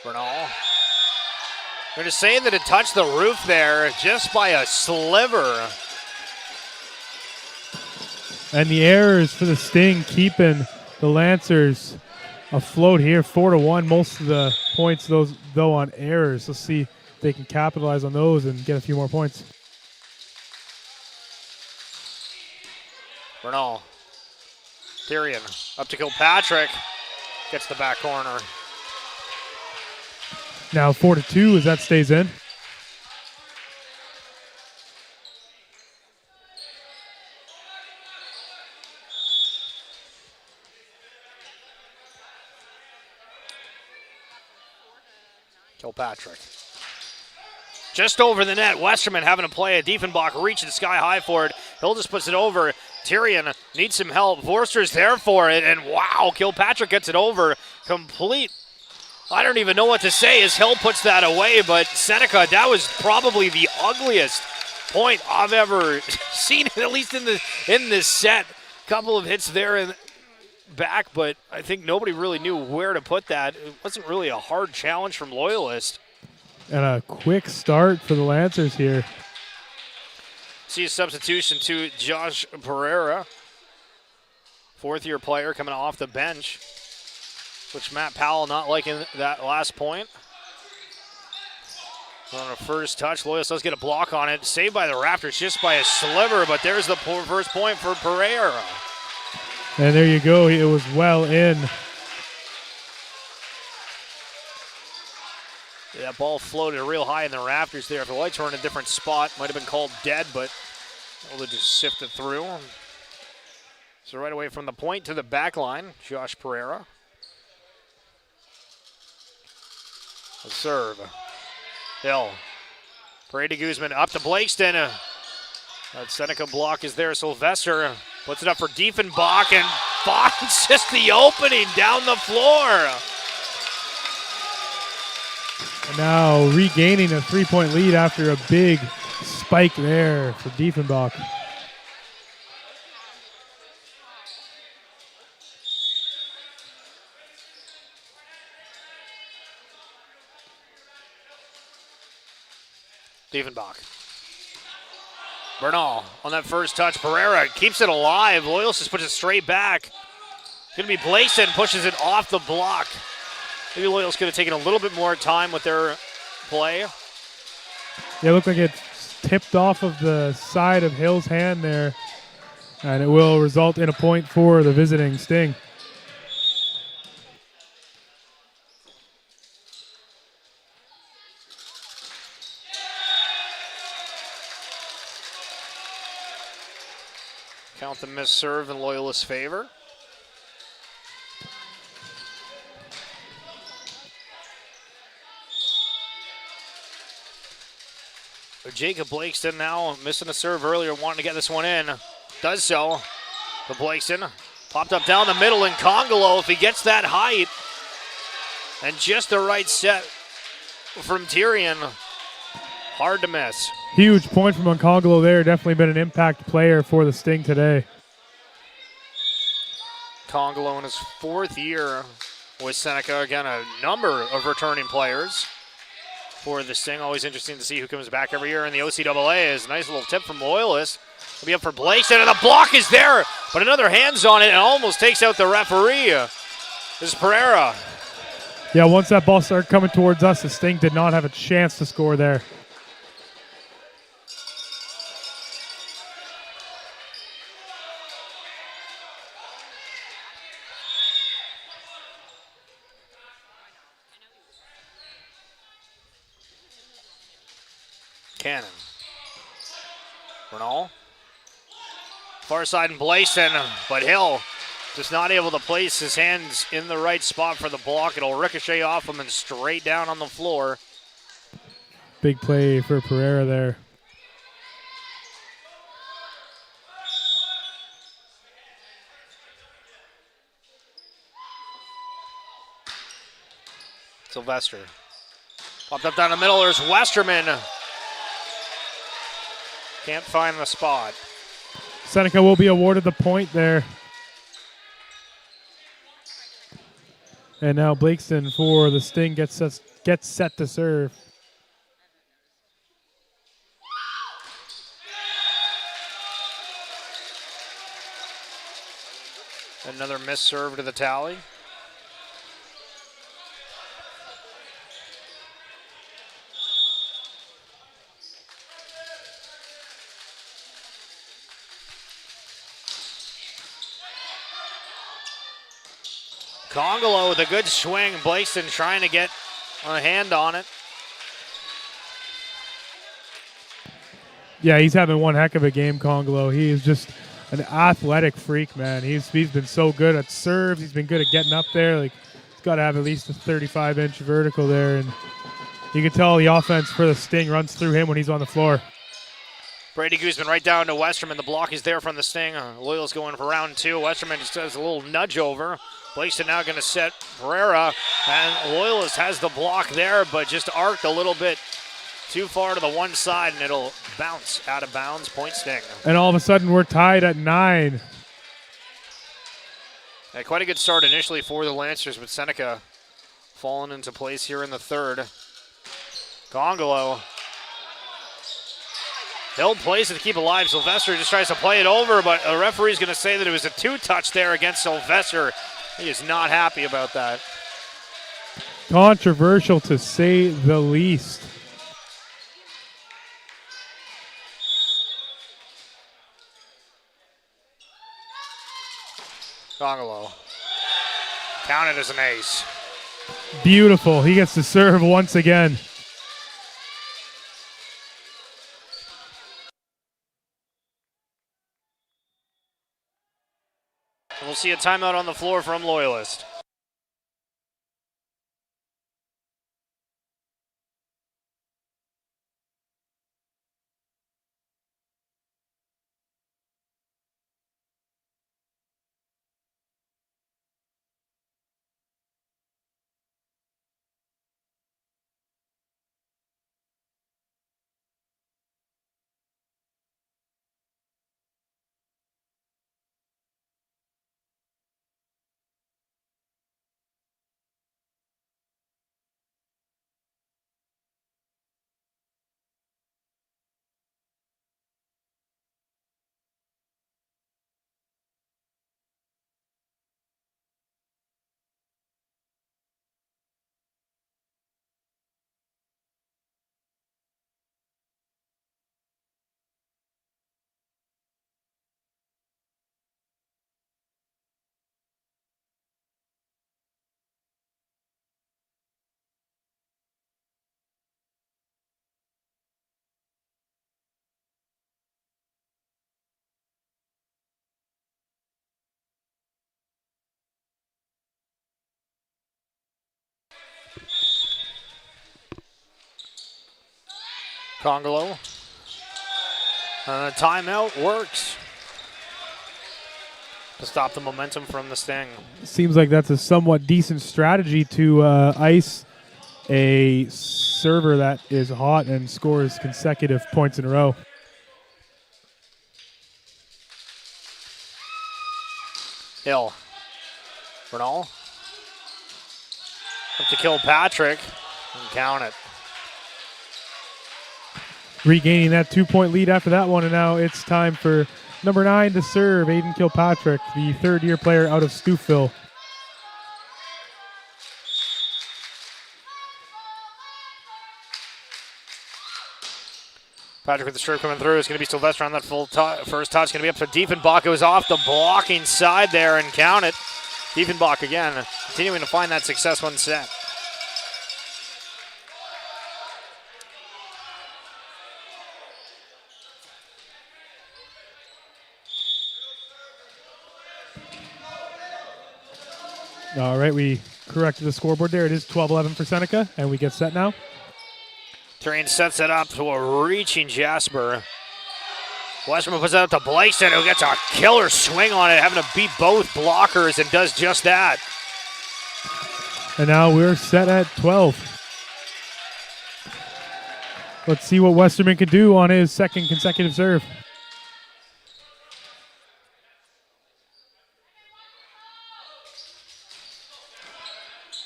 Bernal. They're just saying that it touched the roof there just by a sliver. And the errors for the Sting keeping the Lancers afloat here, 4-1. Most of the points, those though, on errors. Let's see if they can capitalize on those and get a few more points. Bernal. Tyrion up to Kilpatrick. Gets the back corner. Now 4-2 as that stays in. Kilpatrick. Just over the net. Westerman having to play it. Diefenbach reaching sky high for it. Hill just puts it over. Tyrion needs some help. Forster's there for it. And wow, Kilpatrick gets it over. Complete. I don't even know what to say as Hill puts that away. But Seneca, that was probably the ugliest point I've ever seen, at least in this set. Couple of hits there and back, but I think nobody really knew where to put that. It wasn't really a hard challenge from Loyalist. And a quick start for the Lancers here. See a substitution to Josh Pereira, fourth-year player coming off the bench, which Matt Powell not liking that last point. On a first touch, Loyalist does get a block on it. Saved by the Raptors just by a sliver, but there's the first point for Pereira. And there you go. It was well in. Yeah, that ball floated real high in the rafters there. If the lights were in a different spot, might have been called dead, but able to just sift it through. So right away from the point to the back line, Josh Pereira. A serve. Hill. Parade de Guzman up to Blakeston. That Seneca block is there. Sylvester puts it up for Diefenbach and finds just the opening down the floor. And now regaining a 3-point lead after a big spike there for Diefenbach. Diefenbach. Bernal on that first touch. Pereira keeps it alive. Loyalist just puts it straight back. Going to be Blakeson, pushes it off the block. Maybe Loyalist could have taken a little bit more time with their play. Yeah, it looked like it tipped off of the side of Hill's hand there, and it will result in a point for the visiting Sting. Count the missed serve in Loyalist's favor. Jacob Blakeston now missing a serve earlier, wanting to get this one in. Does so. To Blakeston. Popped up down the middle in Congolo. If he gets that height and just the right set from Tyrion, hard to miss. Huge point from Congolo there. Definitely been an impact player for the Sting today. Congolo in his fourth year with Seneca. Again, a number of returning players for this thing. Always interesting to see who comes back every year in the OCAA. Is a nice little tip from Loyalist. It'll be up for Blakeston, and the block is there, but another hands on it and almost takes out the referee. This is Pereira. Yeah, once that ball started coming towards us, the Sting did not have a chance to score there. Cannon. Bernal. Far side and Blason, but Hill just not able to place his hands in the right spot for the block. It'll ricochet off him and straight down on the floor. Big play for Pereira there. Sylvester. Popped up down the middle. There's Westerman. Can't find the spot. Seneca will be awarded the point there. And now Blakeston for the Sting gets set to serve. Another miss serve to the tally. Congolo with a good swing. Blakeston trying to get a hand on it. Yeah, he's having one heck of a game, Congolo. He is just an athletic freak, man. He's been so good at serves. He's been good at getting up there. Like, he's got to have at least a 35-inch vertical there. And you can tell the offense for the Sting runs through him when he's on the floor. Brady Guzman right down to Westerman. The block is there from the Sting. Loyal's going for round two. Westerman just does a little nudge over. Blakeson now going to set Pereira, and Loyalist has the block there, but just arced a little bit too far to the one side, and it'll bounce out of bounds. Point Sting. And all of a sudden, we're tied at 9. Yeah, quite a good start initially for the Lancers, but Seneca falling into place here in the third. Congolo. Hill plays it to keep alive. Sylvester just tries to play it over, but the referee's going to say that it was a two-touch there against Sylvester. He is not happy about that. Controversial to say the least. Congolo. Counted as an ace. Beautiful. He gets to serve once again. We'll see a timeout on the floor from Loyalist. Congolo. Timeout works to stop the momentum from the Sting. Seems like that's a somewhat decent strategy to ice a server that is hot and scores consecutive points in a row. Hill. Bernal. Up to Kilpatrick. And count it. Regaining that 2-point lead after that one, and now it's time for number 9 to serve, Aiden Kilpatrick, the third-year player out of Stouffville. Patrick with the serve coming through. It's going to be Sylvester on that full first touch. Going to be up to Diefenbach. It was off the blocking side there and count it. Diefenbach again, continuing to find that success one set. All right, we corrected the scoreboard there. It is 12-11 for Seneca, and we get set now. Turian sets it up to a reaching Jasper. Westerman puts it up to Blakeston, who gets a killer swing on it, having to beat both blockers and does just that. And now we're set at 12. Let's see what Westerman can do on his second consecutive serve.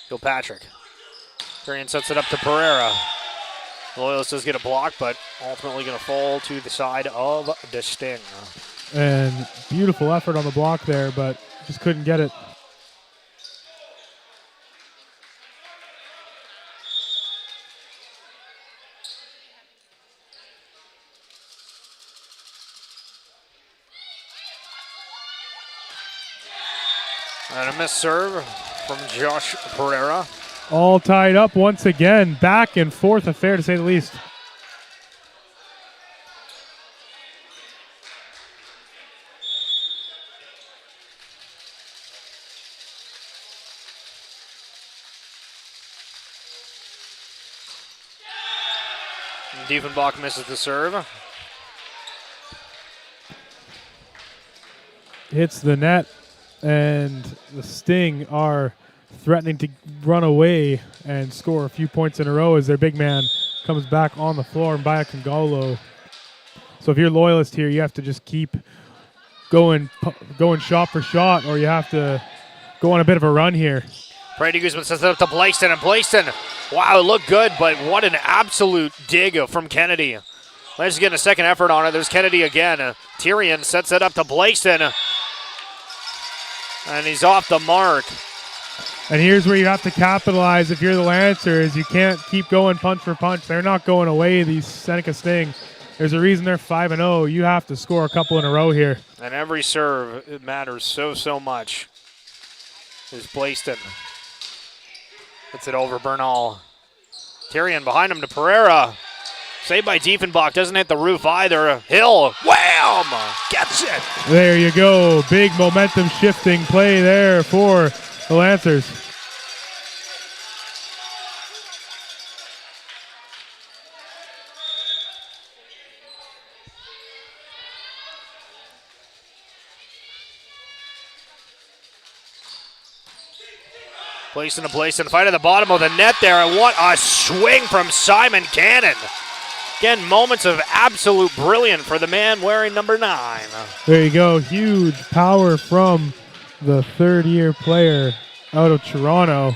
Kilpatrick. Turian sets it up to Pereira. Loyalist does get a block, but ultimately going to fall to the side of the Sting. And beautiful effort on the block there, but just couldn't get it. And a missed serve from Josh Pereira. All tied up once again. Back and forth affair, to say the least. Diefenbach misses the serve. Hits the net, and the Sting are threatening to run away and score a few points in a row as their big man comes back on the floor and Baya Kongolo. So if you're Loyalist here, you have to just keep going shot for shot, or you have to go on a bit of a run here. Brady Guzman sets it up to Blakeston, and Blakeston, wow, it looked good, but what an absolute dig from Kennedy. Let's get a second effort on it. There's Kennedy again. Tyrion sets it up to Blakeston, and he's off the mark. And here's where you have to capitalize if you're the Lancers. You can't keep going punch for punch. They're not going away, these Seneca Sting. There's a reason they're 5-0. You have to score a couple in a row here. And every serve, it matters so much. Is Blakeston. Puts it over Bernal. Tyrion behind him to Pereira. Saved by Diefenbach. Doesn't hit the roof either. Hill. Wham! Gets it. There you go. Big momentum shifting play there for the Lancers. Blakeston to Blakeston. Fight at the bottom of the net there. And what a swing from Simon Cannon. Again, moments of absolute brilliance for the man wearing number 9. There you go. Huge power from the third-year player out of Toronto.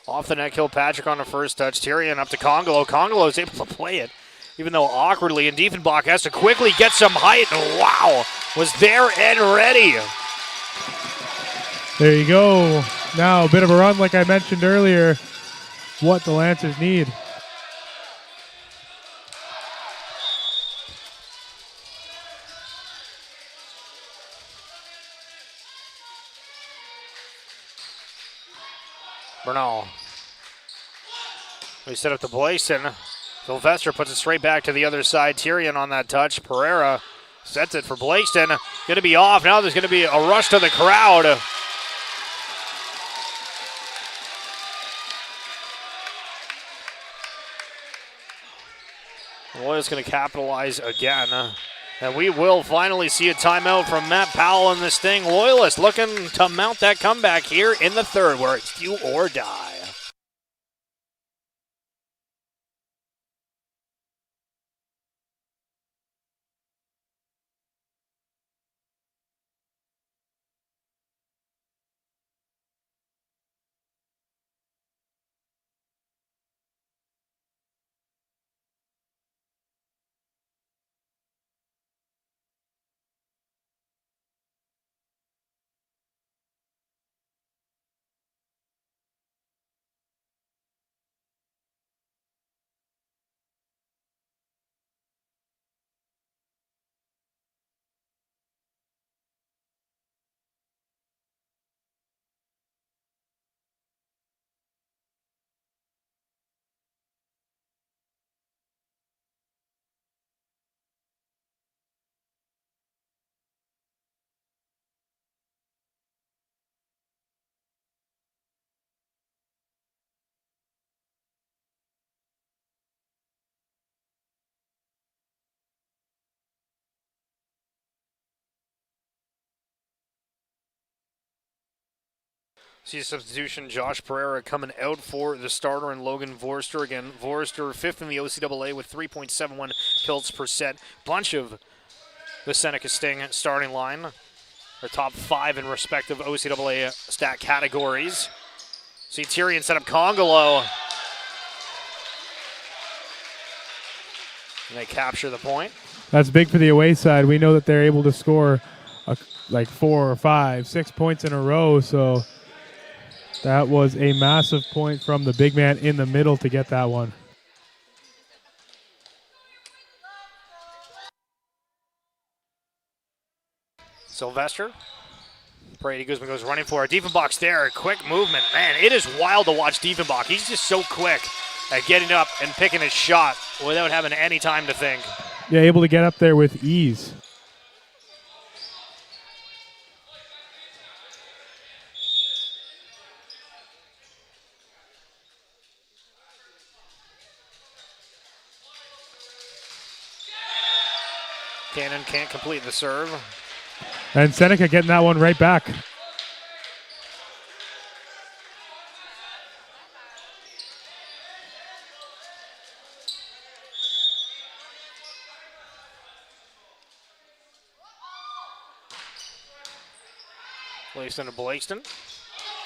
Off the net, Kilpatrick on the first touch. Tyrion up to Congolo. Congolo is able to play it, even though awkwardly, and Diefenbach has to quickly get some height. And wow, was there and ready. There you go. Now a bit of a run, like I mentioned earlier, what the Lancers need. Bernal. We set up to Blakeston. Sylvester puts it straight back to the other side. Tyrion on that touch. Pereira sets it for Blakeston. Going to be off. Now there's going to be a rush to the crowd. Loyalist going to capitalize again. And we will finally see a timeout from Matt Powell and the Sting. Loyalist looking to mount that comeback here in the third, where it's do or die. See a substitution, Josh Pereira coming out for the starter and Logan Vorster. Again, Vorster 5th in the OCAA with 3.71 kills per set. Bunch of the Seneca Sting starting line. Our top 5 in respective OCAA stat categories. See Tyrion set up Congolo. And they capture the point. That's big for the away side. We know that they're able to score like 4 or 5, 6 points in a row. So that was a massive point from the big man in the middle to get that one. Sylvester. Brady Guzman goes running for it. Diefenbach's there. Quick movement. Man, it is wild to watch Diefenbach. He's just so quick at getting up and picking his shot without having any time to think. Yeah, able to get up there with ease. Cannon can't complete the serve. And Seneca getting that one right back. Blakeson to Blakeston.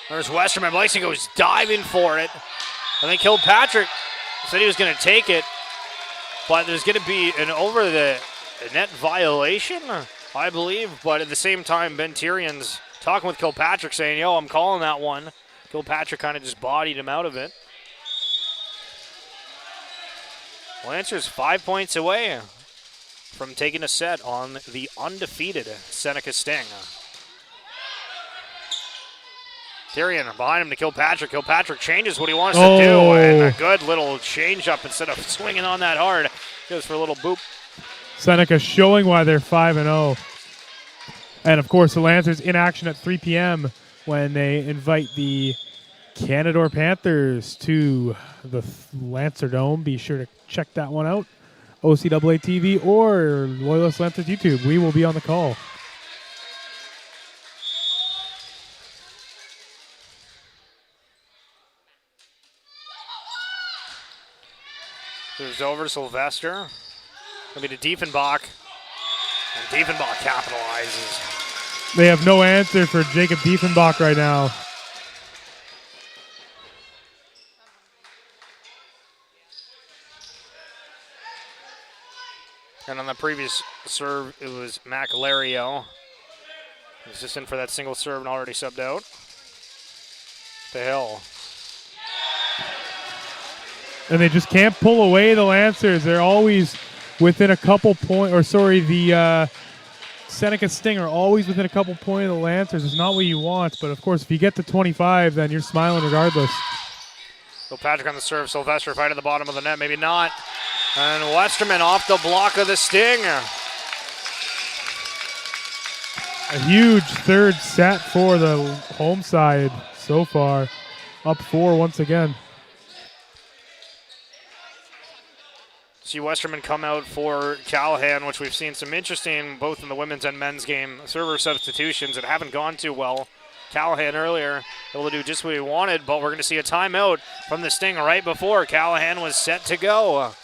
There's Westerman. Blakeson goes diving for it. I think Kilpatrick said he was going to take it, but there's going to be an over the net violation, I believe. But at the same time, Ben Tyrion's talking with Kilpatrick saying, yo, I'm calling that one. Kilpatrick kind of just bodied him out of it. Lancers 5 points away from taking a set on the undefeated Seneca Sting. Tyrion behind him to Kilpatrick. Kilpatrick changes what he wants to do. And a good little change up instead of swinging on that hard. Goes for a little boop. Seneca showing why they're 5-0. And of course, the Lancers in action at 3 p.m. when they invite the Canadore Panthers to the Lancer Dome. Be sure to check that one out. OCAA TV or Loyalist Lancers YouTube. We will be on the call. Moves over Sylvester. Going to be to Diefenbach. And Diefenbach capitalizes. They have no answer for Jacob Diefenbach right now. And on the previous serve, it was Mac Lario. He's just in for that single serve and already subbed out. The hell. And they just can't pull away the Lancers. They're always within a couple points, or sorry, the Seneca Sting are always within a couple points of the Lancers. It's not what you want, but of course, if you get to 25, then you're smiling regardless. Patrick on the serve. Sylvester right at the bottom of the net, maybe not. And Westerman off the block of the Sting. A huge third set for the home side so far. Up 4 once again. See Westerman come out for Callahan, which we've seen some interesting, both in the women's and men's game, server substitutions that haven't gone too well. Callahan earlier able to do just what he wanted, but we're going to see a timeout from the Sting right before Callahan was set to go.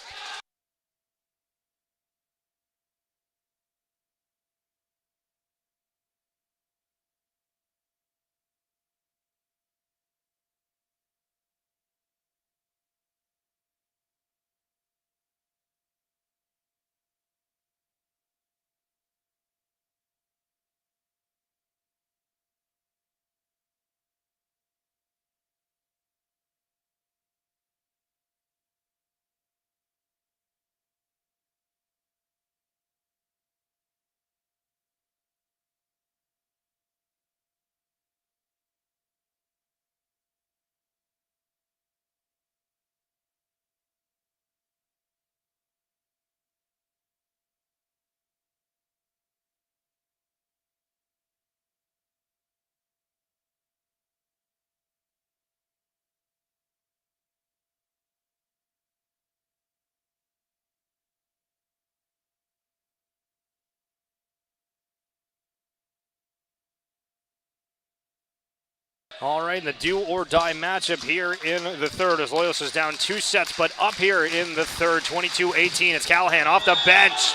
All right, in the do-or-die matchup here in the third as Loyalist is down 2 sets, but up here in the third, 22-18. It's Callahan off the bench,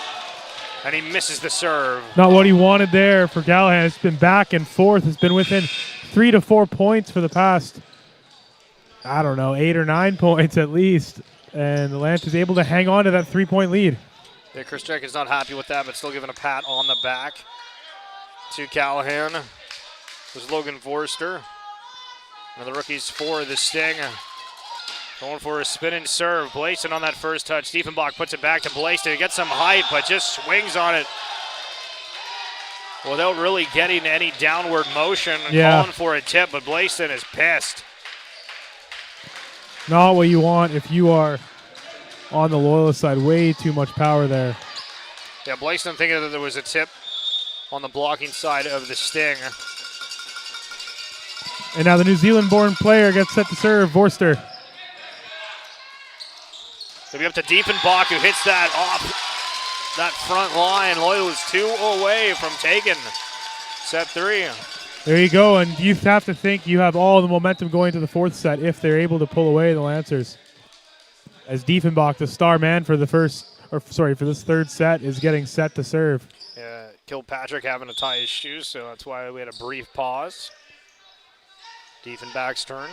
and he misses the serve. Not what he wanted there for Callahan. It's been back and forth. It's been within 3 to 4 points for the past, I don't know, 8 or 9 points at least. And the Lance is able to hang on to that 3-point lead. Yeah, Chris Jenkins not happy with that, but still giving a pat on the back to Callahan. There's Logan Forster. One of the rookies for the Sting. Going for a spinning serve. Blaiston on that first touch. Diefenbach puts it back to Blaiston. He gets some height, but just swings on it without really getting any downward motion. Yeah. Calling for a tip, but Blaiston is pissed. Not what you want if you are on the Loyalist side. Way too much power there. Yeah, Blaiston thinking that there was a tip on the blocking side of the Sting. And now the New Zealand-born player gets set to serve, Forster. So we up to Diefenbach, who hits that off that front line. Loyalist 2 away from taking set 3. There you go, and you have to think you have all the momentum going to the fourth set if they're able to pull away the Lancers. As Diefenbach, the star man for for this third set, is getting set to serve. Yeah, Kilpatrick having to tie his shoes, so that's why we had a brief pause. Diefenbach's turn.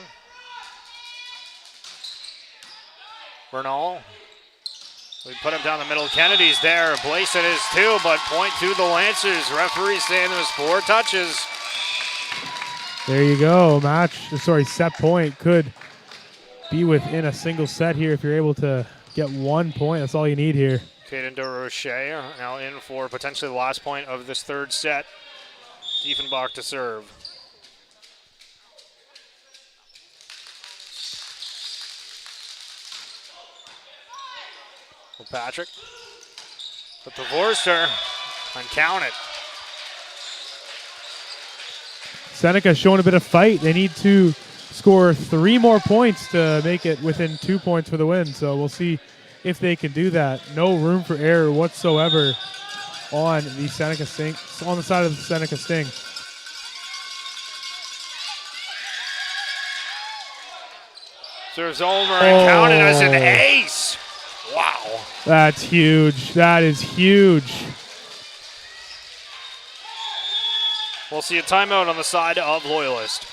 Bernal. We put him down the middle. Kennedy's there. Blaiston is too, but point to the Lancers. Referee saying there's 4 touches. There you go. Set point could be within a single set here if you're able to get 1 point. That's all you need here. Caden DeRoche now in for potentially the last point of this third set. Diefenbach to serve. Patrick. But the Forster, and count it. Seneca showing a bit of fight. They need to score 3 more points to make it within 2 points for the win. So we'll see if they can do that. No room for error whatsoever on the Seneca Sting, on the side of the Seneca Sting. Serves over and counted as an ace. Wow. That's huge. That is huge. We'll see a timeout on the side of Loyalist.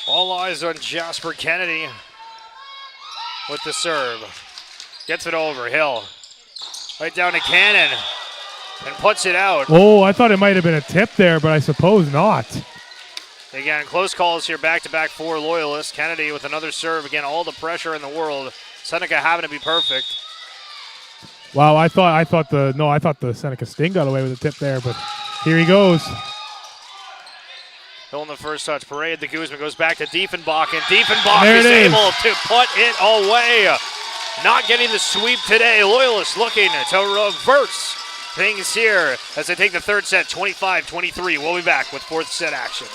All eyes on Jasper Kennedy with the serve. Gets it over, Hill. Right down to Cannon and puts it out. Oh, I thought it might have been a tip there, but I suppose not. Again, close calls here back-to-back for Loyalists. Kennedy with another serve. Again, all the pressure in the world. Seneca having to be perfect. Wow, I thought the Seneca Sting got away with a tip there, but here he goes. Hill in the first touch. Parade the Guzman goes back to Diefenbach, and Diefenbach There is it is. able to put it away. Not getting the sweep today. Loyalists looking to reverse things here as they take the third set, 25-23. We'll be back with fourth set action.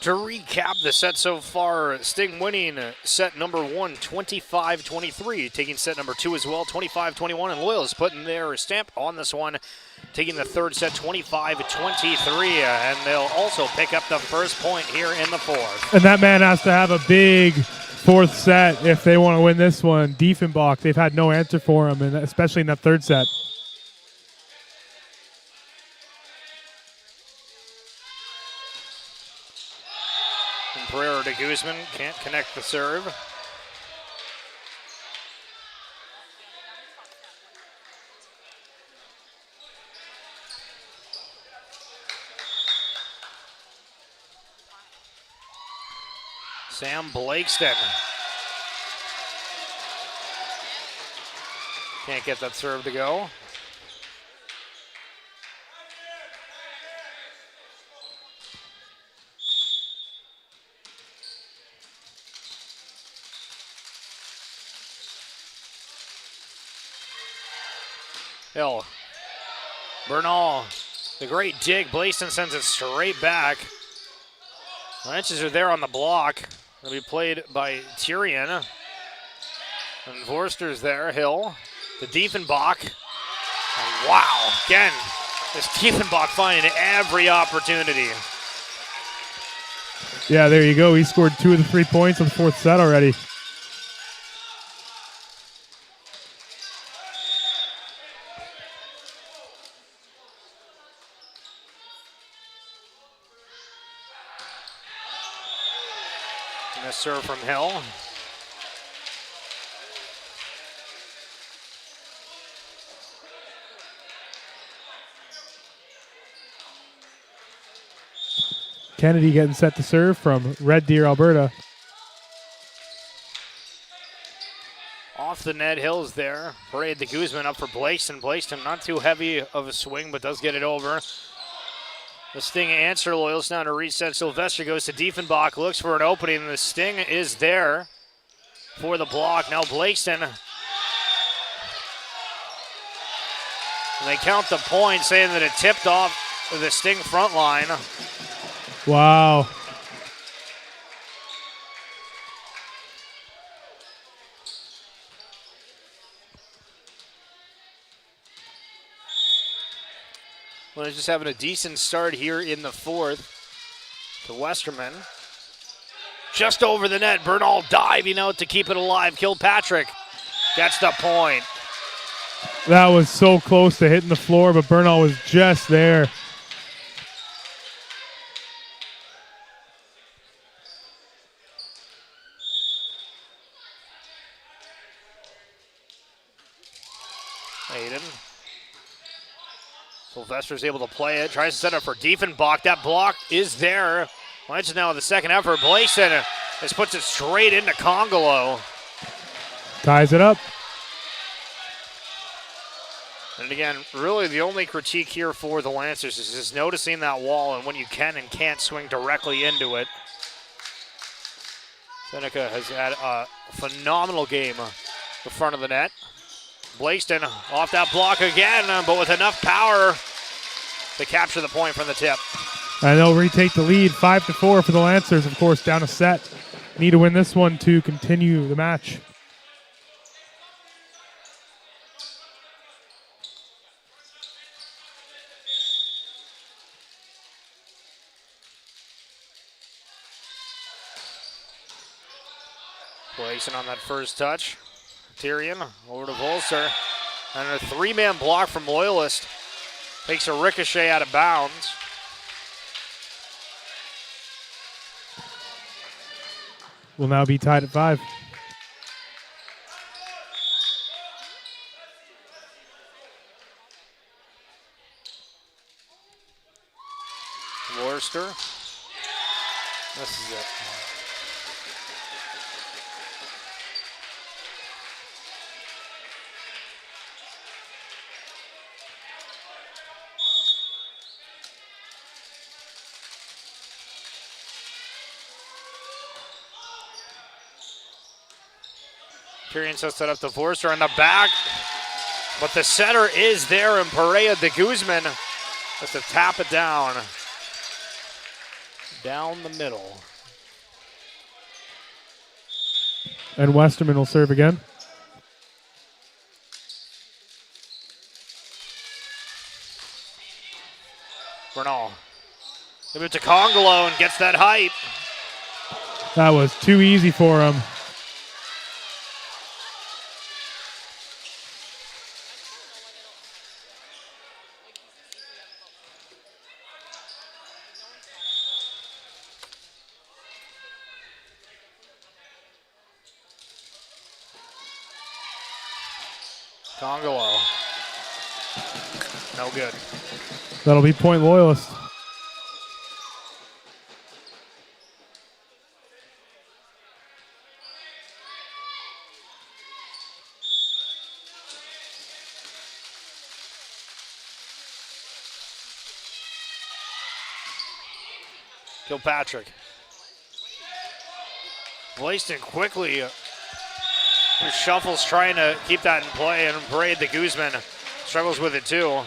To recap the set so far, Sting winning set number 1, 25-23. Taking set number 2 as well, 25-21. And Loyalist putting their stamp on this one, taking the third set, 25-23. And they'll also pick up the first point here in the fourth. And that man has to have a big fourth set if they want to win this one. Diefenbach, they've had no answer for him, and especially in that third set. Pereira to Guzman, can't connect the serve. Sam Blakeston. Can't get that serve to go. Hill. Bernal, the great dig. Blaiston sends it straight back. Lances are there on the block. It'll be played by Tyrion. And Vorster's there. Hill to Diefenbach. And wow, again, this Diefenbach finding every opportunity. Yeah, there you go. He scored 2 of the 3 points in the fourth set already. And a serve from Hill. Kennedy getting set to serve from Red Deer, Alberta. Off the net, Hill's there. Parade the Guzman up for Blaiston. Blaiston not too heavy of a swing, but does get it over. The Sting answer, Loyalist now to reset. Sylvester goes to Diefenbach, looks for an opening. The Sting is there for the block. Now Blaiston. And they count the point, saying that it tipped off the Sting front line. Wow. Well, they're just having a decent start here in the fourth. The Westermen. Just over the net. Bernal diving out to keep it alive. Kilpatrick gets the point. That was so close to hitting the floor, but Bernal was just there. Aiden. Sylvester's able to play it. Tries to set up for Diefenbach. That block is there. Lynch now with the second effort. Blaiston just puts it straight into Congolo. Ties it up. And again, really the only critique here for the Lancers is just noticing that wall and when you can and can't swing directly into it. Seneca has had a phenomenal game in front of the net. Blaiston off that block again, but with enough power to capture the point from the tip. And they'll retake the lead, 5-4 for the Lancers. Of course, down a set. Need to win this one to continue the match. Blaiston on that first touch. Tyrion over to Volster. And a three-man block from Loyalist. Takes a ricochet out of bounds. Will now be tied at 5. Worcester. This is it. Tyrion sets that up to Forster in the back, but the setter is there, and Perea de Guzman has to tap it down. down the middle. And Westerman will serve again. Bernal. Give it to Congolo and gets that height. That was too easy for him. Congolo. No good. That'll be point Loyalist. Kilpatrick. Blaiston quickly shuffles, trying to keep that in play, and Parade the Guzman struggles with it too.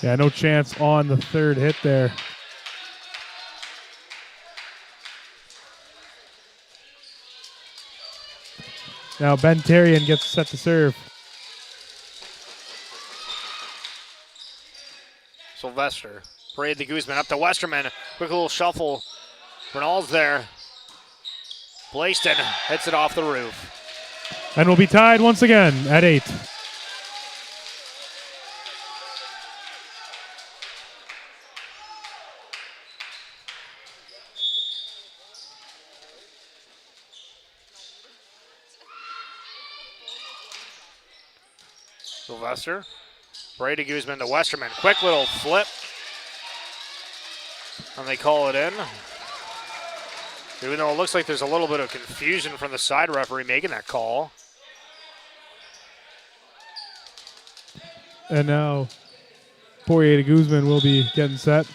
Yeah, no chance on the third hit there. Now Ben Terrian gets set to serve. Sylvester. Parade the Guzman up to Westerman. Quick little shuffle. Bernal's there. Blaiston hits it off the roof. And we'll be tied once again at 8. Sylvester. Brady Guzman to Westerman. Quick little flip. And they call it in. Even though it looks like there's a little bit of confusion from the side referee making that call. And now Poirier to Guzman will be getting set.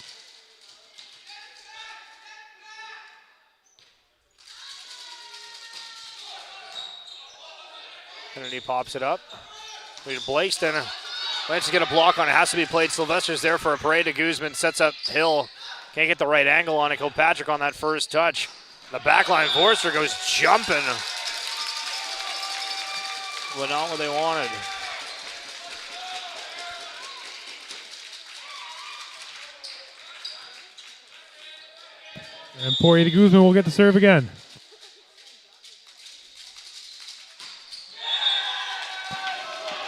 Kennedy pops it up. We to Blaiston. Lance to get a block on it. Has to be played. Sylvester's there for a Parade to Guzman. Sets up Hill. Can't get the right angle on it. Kilpatrick on that first touch. The back line, Forster goes jumping. But not what they wanted. And Poirier to Guzman will get to serve again.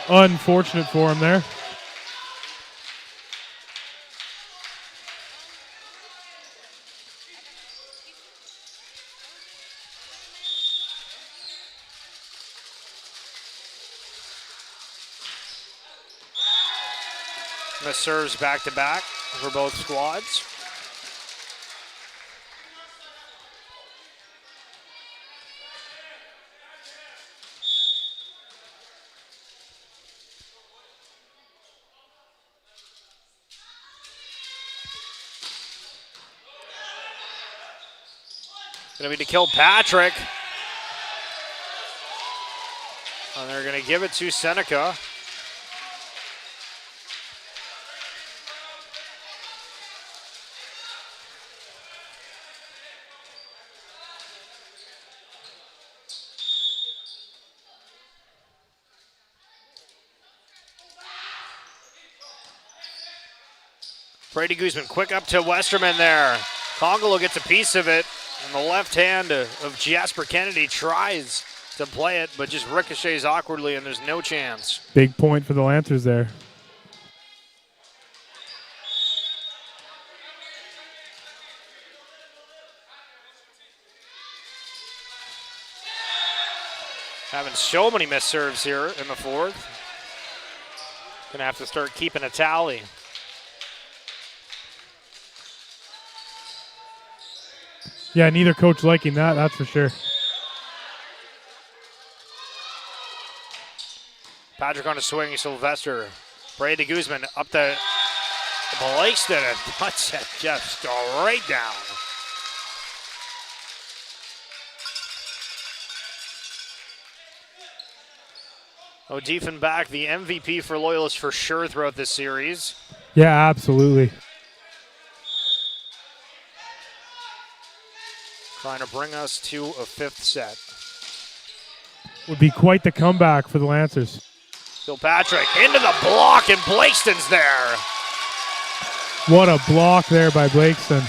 Unfortunate for him there. Miss serves back to back for both squads. Gonna be to Kilpatrick. And they're gonna give it to Seneca. Brady Guzman quick up to Westerman there. Congolo gets a piece of it. And the left hand of Jasper Kennedy tries to play it, but just ricochets awkwardly, and there's no chance. Big point for the Lancers there. Having so many missed serves here in the fourth. Gonna have to start keeping a tally. Yeah, neither coach liking that, that's for sure. Patrick on a swing, Sylvester. Brady Guzman up to Blaiston and puts it just right down. Diefenbach, the MVP for Loyalist for sure throughout this series. Yeah, absolutely. Trying to bring us to a fifth set. Would be quite the comeback for the Lancers. Kilpatrick into the block, and Blakeston's there. What a block there by Blakeston.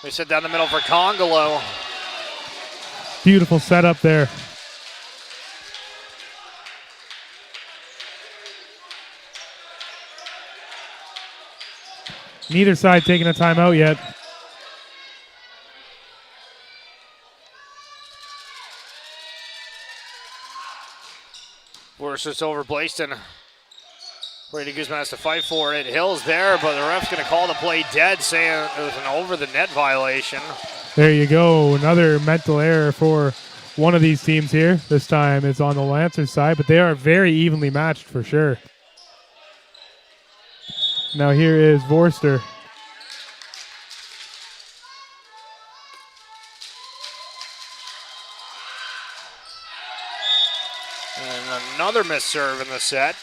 They sit down the middle for Congolo. Beautiful setup there. Neither side taking a timeout yet. Versus over Blaiston. Brady Guzman has to fight for it. Hill's there, but the ref's going to call the play dead, saying it was an over-the-net violation. There you go. Another mental error for one of these teams here. This time it's on the Lancers side, but they are very evenly matched for sure. Now here is Vorster. And another missed serve in the set.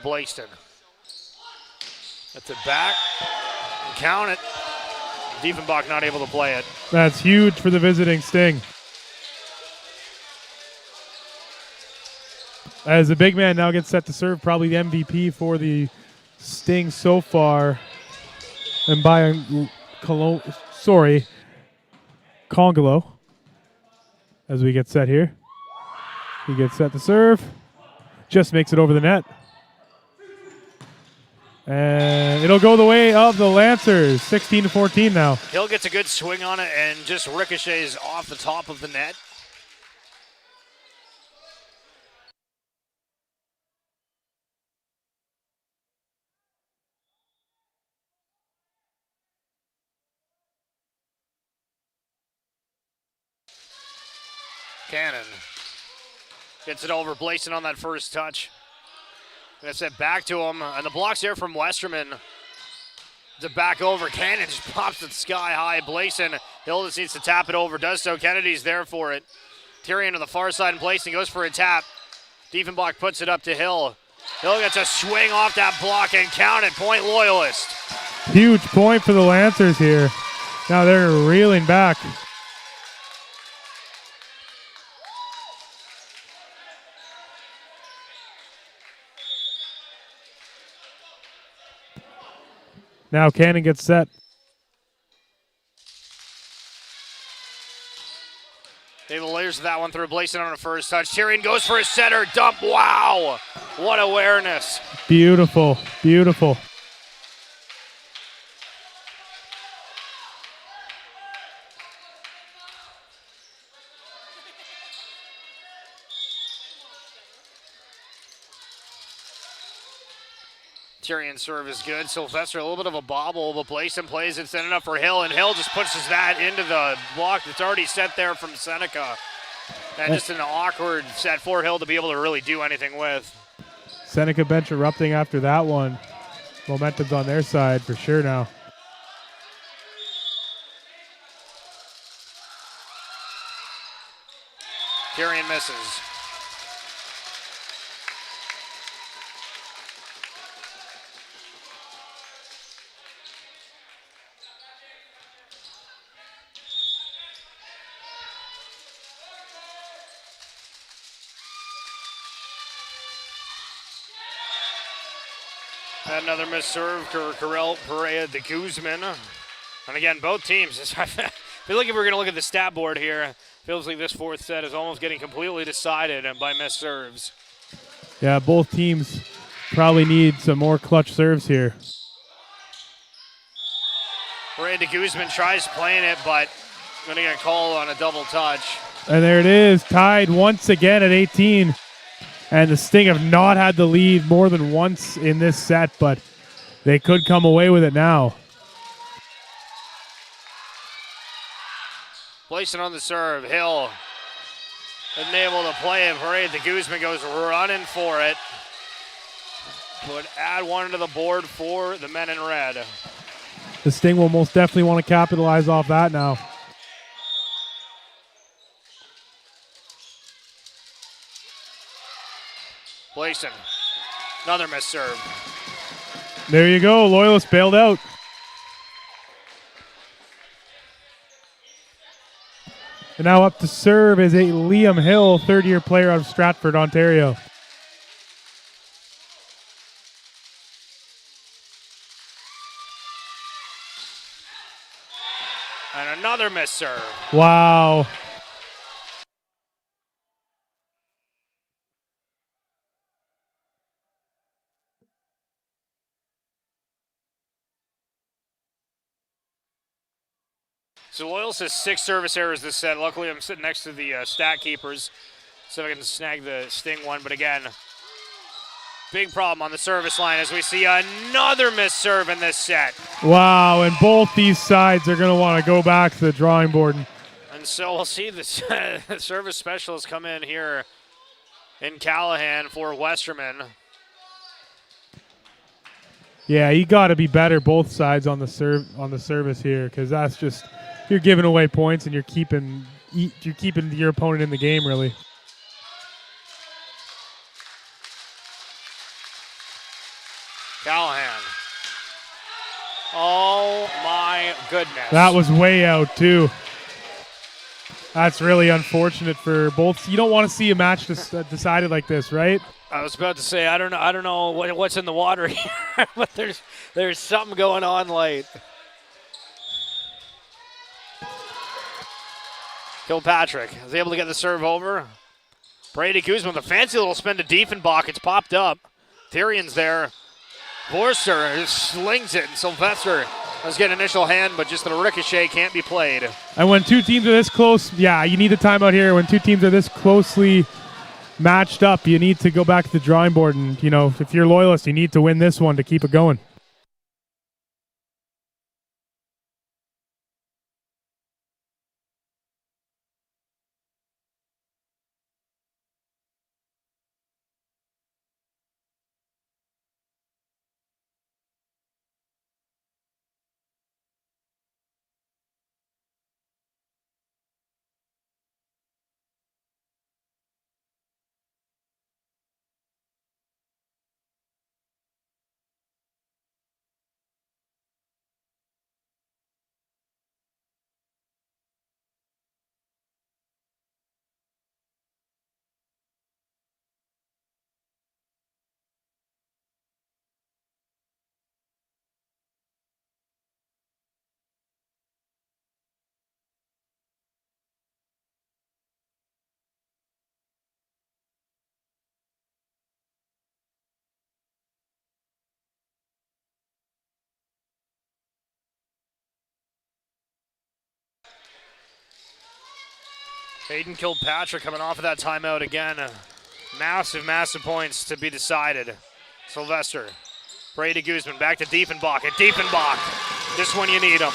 Blaiston. That's it back. And count it. Diefenbach not able to play it. That's huge for the visiting Sting. As the big man now gets set to serve, probably the MVP for the Sting so far. And by Congolo. As we get set here. He gets set to serve. Just makes it over the net. And it'll go the way of the Lancers, 16-14 now. Hill gets a good swing on it and just ricochets off the top of the net. Cannon gets it over Blaiston on that first touch. Gonna set back to him, and the block's there from Westerman. To back over, Cannon just pops it sky high. Blaiston, Hill just needs to tap it over, does so. Kennedy's there for it. Tyrion to the far side, and Blaiston goes for a tap. Diefenbach puts it up to Hill. Hill gets a swing off that block and count it. Point Loyalist. Huge point for the Lancers here. Now they're reeling back. Now Cannon gets set. David layers that one through Blaiston on the first touch. Tyrion goes for a center dump. Wow. What awareness. Beautiful. Beautiful. Tyrion serve is good. Sylvester, a little bit of a bobble, but Blaiston plays it, sending up for Hill, and Hill just pushes that into the block that's already set there from Seneca. And just an awkward set for Hill to be able to really do anything with. Seneca bench erupting after that one. Momentum's on their side for sure now. Tyrion misses. Another missed serve for Correll Perea de Guzman. And again, both teams, I feel like if we're going to look at the stat board here, feels like this fourth set is almost getting completely decided by missed serves. Yeah, both teams probably need some more clutch serves here. Perea de Guzman tries playing it, but going to get called on a double touch. And there it is, tied once again at 18. And the Sting have not had the lead more than once in this set, but they could come away with it now. Placing on the serve, Hill isn't able to play it. Parade, the Guzman goes running for it. Would add one to the board for the men in red. The Sting will most definitely want to capitalize off that now. Blason, another missed serve. There you go, Loyalist bailed out. And now up to serve is a Liam Hill, third-year player out of Stratford, Ontario. And another missed serve. Wow. So Loyalist has 6 service errors this set. Luckily, I'm sitting next to the stat keepers, so I can snag the Sting one. But again, big problem on the service line as we see another missed serve in this set. Wow, and both these sides are going to want to go back to the drawing board. And so we'll see the service specialist come in here in Callahan for Westerman. Yeah, you got to be better both sides on the service here, because that's just, you're giving away points and you're keeping your opponent in the game, really. Callahan. Oh my goodness. That was way out too. That's really unfortunate for both. You don't want to see a match decided like this, right? I was about to say I don't know what's in the water here, but there's something going on late. Kilpatrick is able to get the serve over. Brady Guzman with a fancy little spin to Diefenbach. It's popped up. Tyrion's there. Vorster slings it, and Sylvester does get initial hand, but just the ricochet can't be played. And when two teams are this close, yeah, you need a timeout here. When two teams are this closely matched up, you need to go back to the drawing board. And, you know, if you're Loyalist, you need to win this one to keep it going. Hayden Kilpatrick coming off of that timeout again. Massive points to be decided. Sylvester. Brady Guzman back to Diefenbach. And Diefenbach, just when you need him.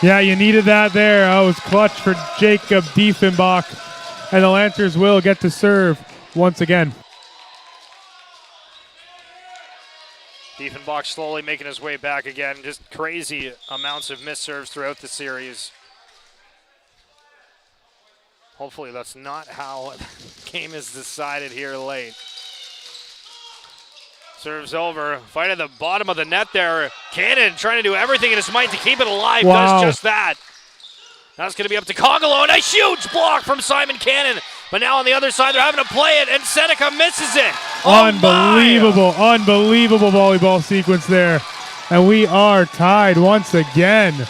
Yeah, you needed that there. That was clutch for Jacob Diefenbach. And the Lancers will get to serve once again. Diefenbach slowly making his way back again. Just crazy amounts of missed serves throughout the series. Hopefully that's not how the game is decided here late. Serves over. Fight at the bottom of the net there. Cannon trying to do everything in his might to keep it alive. Wow. Does just that. Now it's going to be up to Congolo, and a huge block from Simon Cannon. But now on the other side, they're having to play it, and Seneca misses it. Unbelievable volleyball sequence there. And we are tied once again.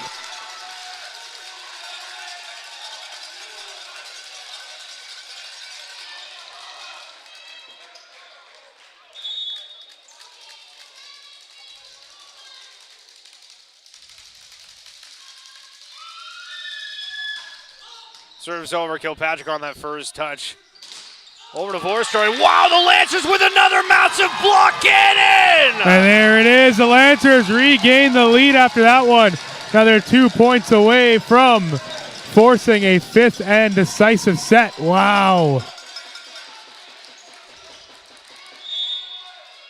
Serves over Kilpatrick on that first touch. Over to Forster, and wow, the Lancers with another massive block cannon! And there it is. The Lancers regain the lead after that one. Now they're 2 points away from forcing a fifth and decisive set. Wow.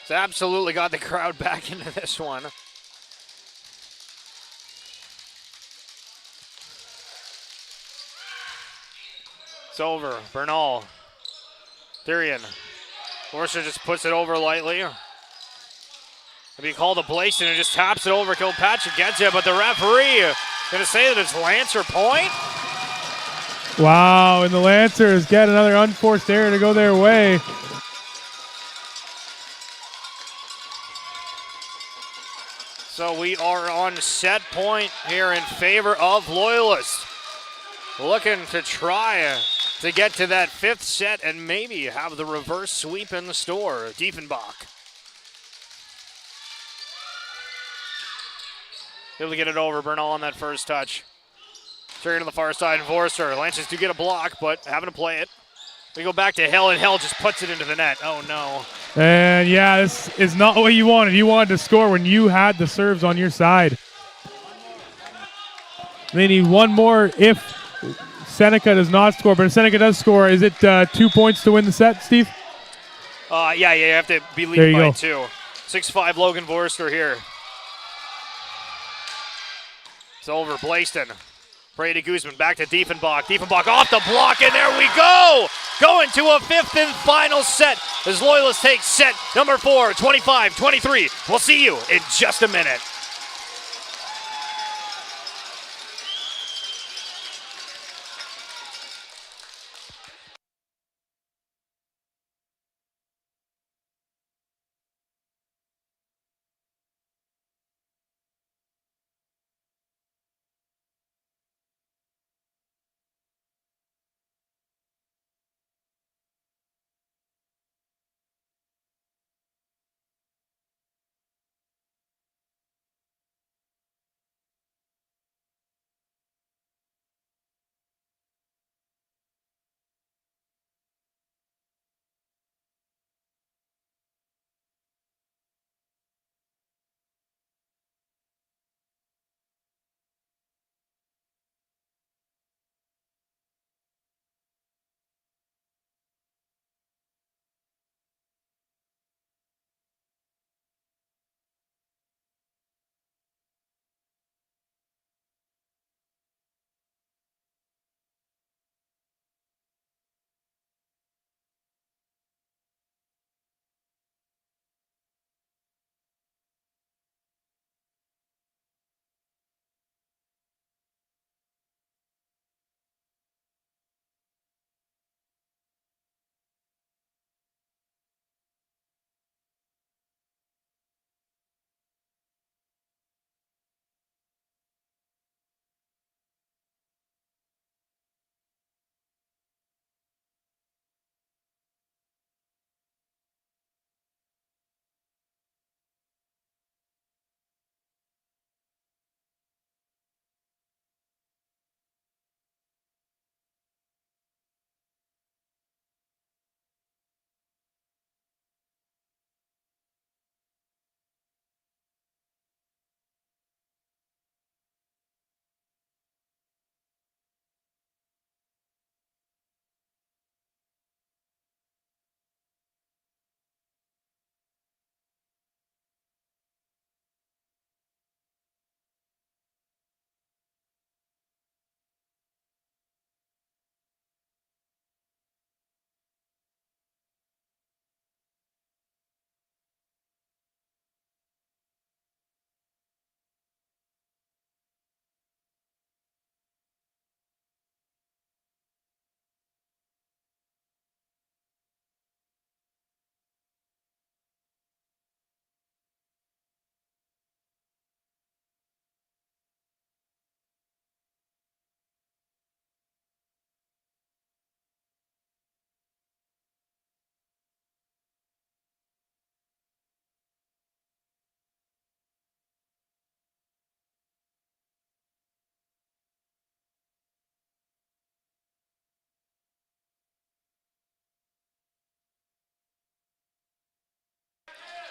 It's absolutely got the crowd back into this one. It's over. Bernal. Therian. Forster just puts it over lightly. If you call the Blason and just taps it over, Kilpatrick gets it, but the referee going to say that it's Lancer point. Wow, and the Lancers get another unforced error to go their way. So we are on set point here in favor of Loyalist. Looking to try to get to that fifth set and maybe have the reverse sweep in the store. Diefenbach. Able to get it over. Bernal on that first touch. Trigger to the far side, and Forster. Lancers do get a block, but having to play it. We go back to Hill, and Hill just puts it into the net. Oh, no. And yeah, this is not what you wanted. You wanted to score when you had the serves on your side. They need one more if Seneca does not score, but if Seneca does score, is it 2 points to win the set, Steve? Yeah, you have to be leading by 2. 6'5" Logan Forster here. It's over. Blaiston. Brady Guzman back to Diefenbach. Diefenbach off the block, and there we go! Going to a fifth and final set as Loyalist takes set number 4, 25-23. We'll see you in just a minute.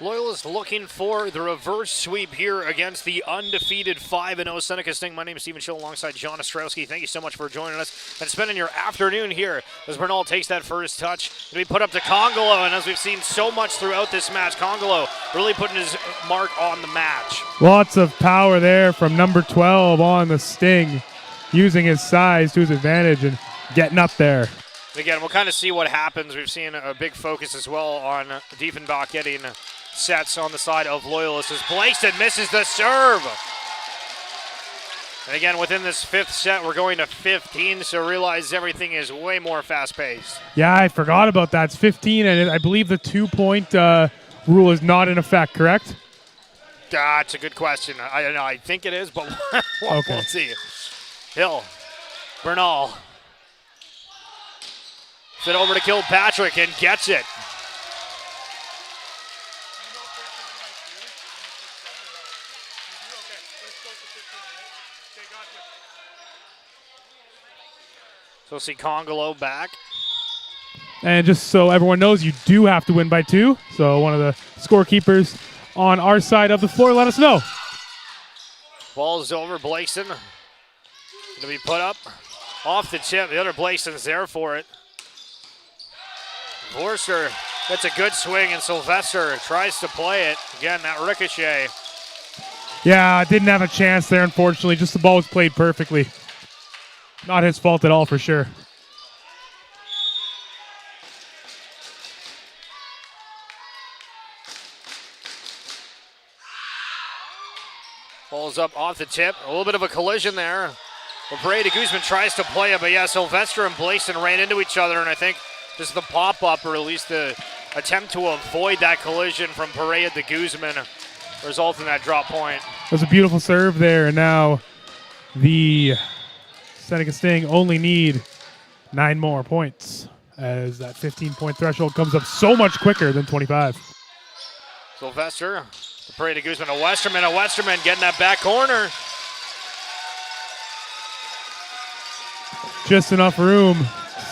Loyalist looking for the reverse sweep here against the undefeated 5-0 Seneca Sting. My name is Stephen Schill alongside John Ostrowski. Thank you so much for joining us and spending your afternoon here as Bernal takes that first touch. It'll be put up to Congolo, and as we've seen so much throughout this match, Congolo really putting his mark on the match. Lots of power there from number 12 on the Sting, using his size to his advantage and getting up there. Again, we'll kind of see what happens. We've seen a big focus as well on Diefenbach getting sets on the side of Loyalist as Blakeston misses the serve. And again, within this fifth set, we're going to 15, so realize everything is way more fast-paced. Yeah, I forgot about that. It's 15, and I believe the 2-point rule is not in effect, correct? That's a good question. I think it is, but we'll see. Hill, Bernal. Fit over to Kilpatrick and gets it. So we'll see Congolo back. And just so everyone knows, you do have to win by 2. So one of the scorekeepers on our side of the floor, let us know. Ball's over. Blakeston going to be put up off the tip. The other Blakeston's there for it. Vorster gets a good swing, and Sylvester tries to play it. Again, that ricochet. Yeah, didn't have a chance there, unfortunately. Just the ball was played perfectly. Not his fault at all, for sure. Ball's up off the tip. A little bit of a collision there. Brady Guzman tries to play it, but yeah, Sylvester and Blakeston ran into each other, and I think just the pop-up, or at least the attempt to avoid that collision from Perea to Guzman, results in that drop point. It was a beautiful serve there, and now the Seneca Sting only need 9 more points as that 15-point threshold comes up so much quicker than 25. Sylvester, Perea to Guzman, a Westerman getting that back corner. Just enough room,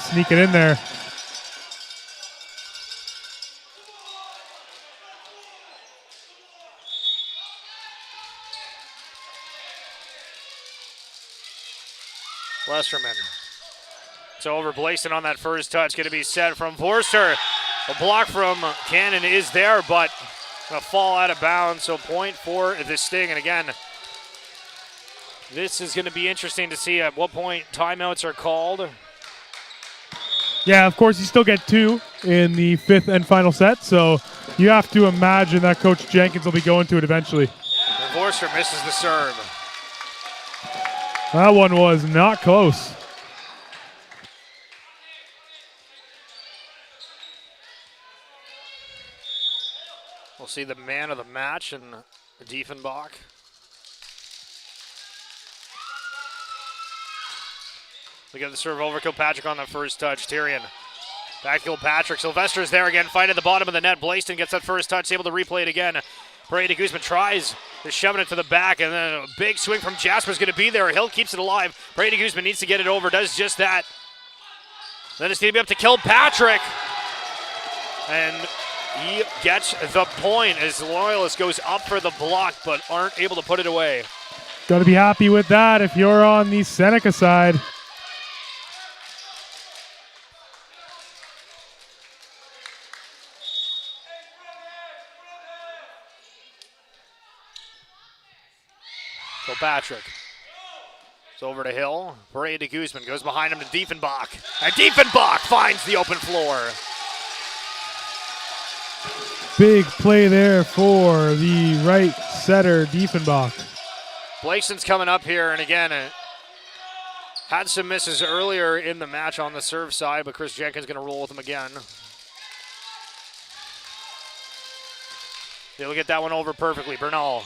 sneak it in there. Westerman. It's over. Blakeston on that first touch. Going to be set from Forster. A block from Cannon is there, but going to fall out of bounds. So point for the Sting. And again, this is going to be interesting to see at what point timeouts are called. Yeah, of course, you still get 2 in the 5th and final set. So you have to imagine that Coach Jenkins will be going to it eventually. And Forster misses the serve. That one was not close. We'll see the man of the match in Diefenbach. We get the serve over Kilpatrick on the first touch. Tyrion. Back to Kilpatrick. Sylvester's there again, fighting at the bottom of the net. Blakeston gets that first touch, able to replay it again. Brady Guzman tries to shoving it to the back, and then a big swing from Jasper's going to be there. Hill keeps it alive. Brady Guzman needs to get it over, does just that. Then it's going to be up to Kilpatrick. And he gets the point as Loyalist goes up for the block, but aren't able to put it away. Got to be happy with that if you're on the Seneca side. Kilpatrick. It's over to Hill. Perea to Guzman. Goes behind him to Diefenbach. And Diefenbach finds the open floor. Big play there for the right setter, Diefenbach. Blakeston's coming up here, and again, had some misses earlier in the match on the serve side, but Chris Jenkins going to roll with him again. They'll get that one over perfectly. Bernal.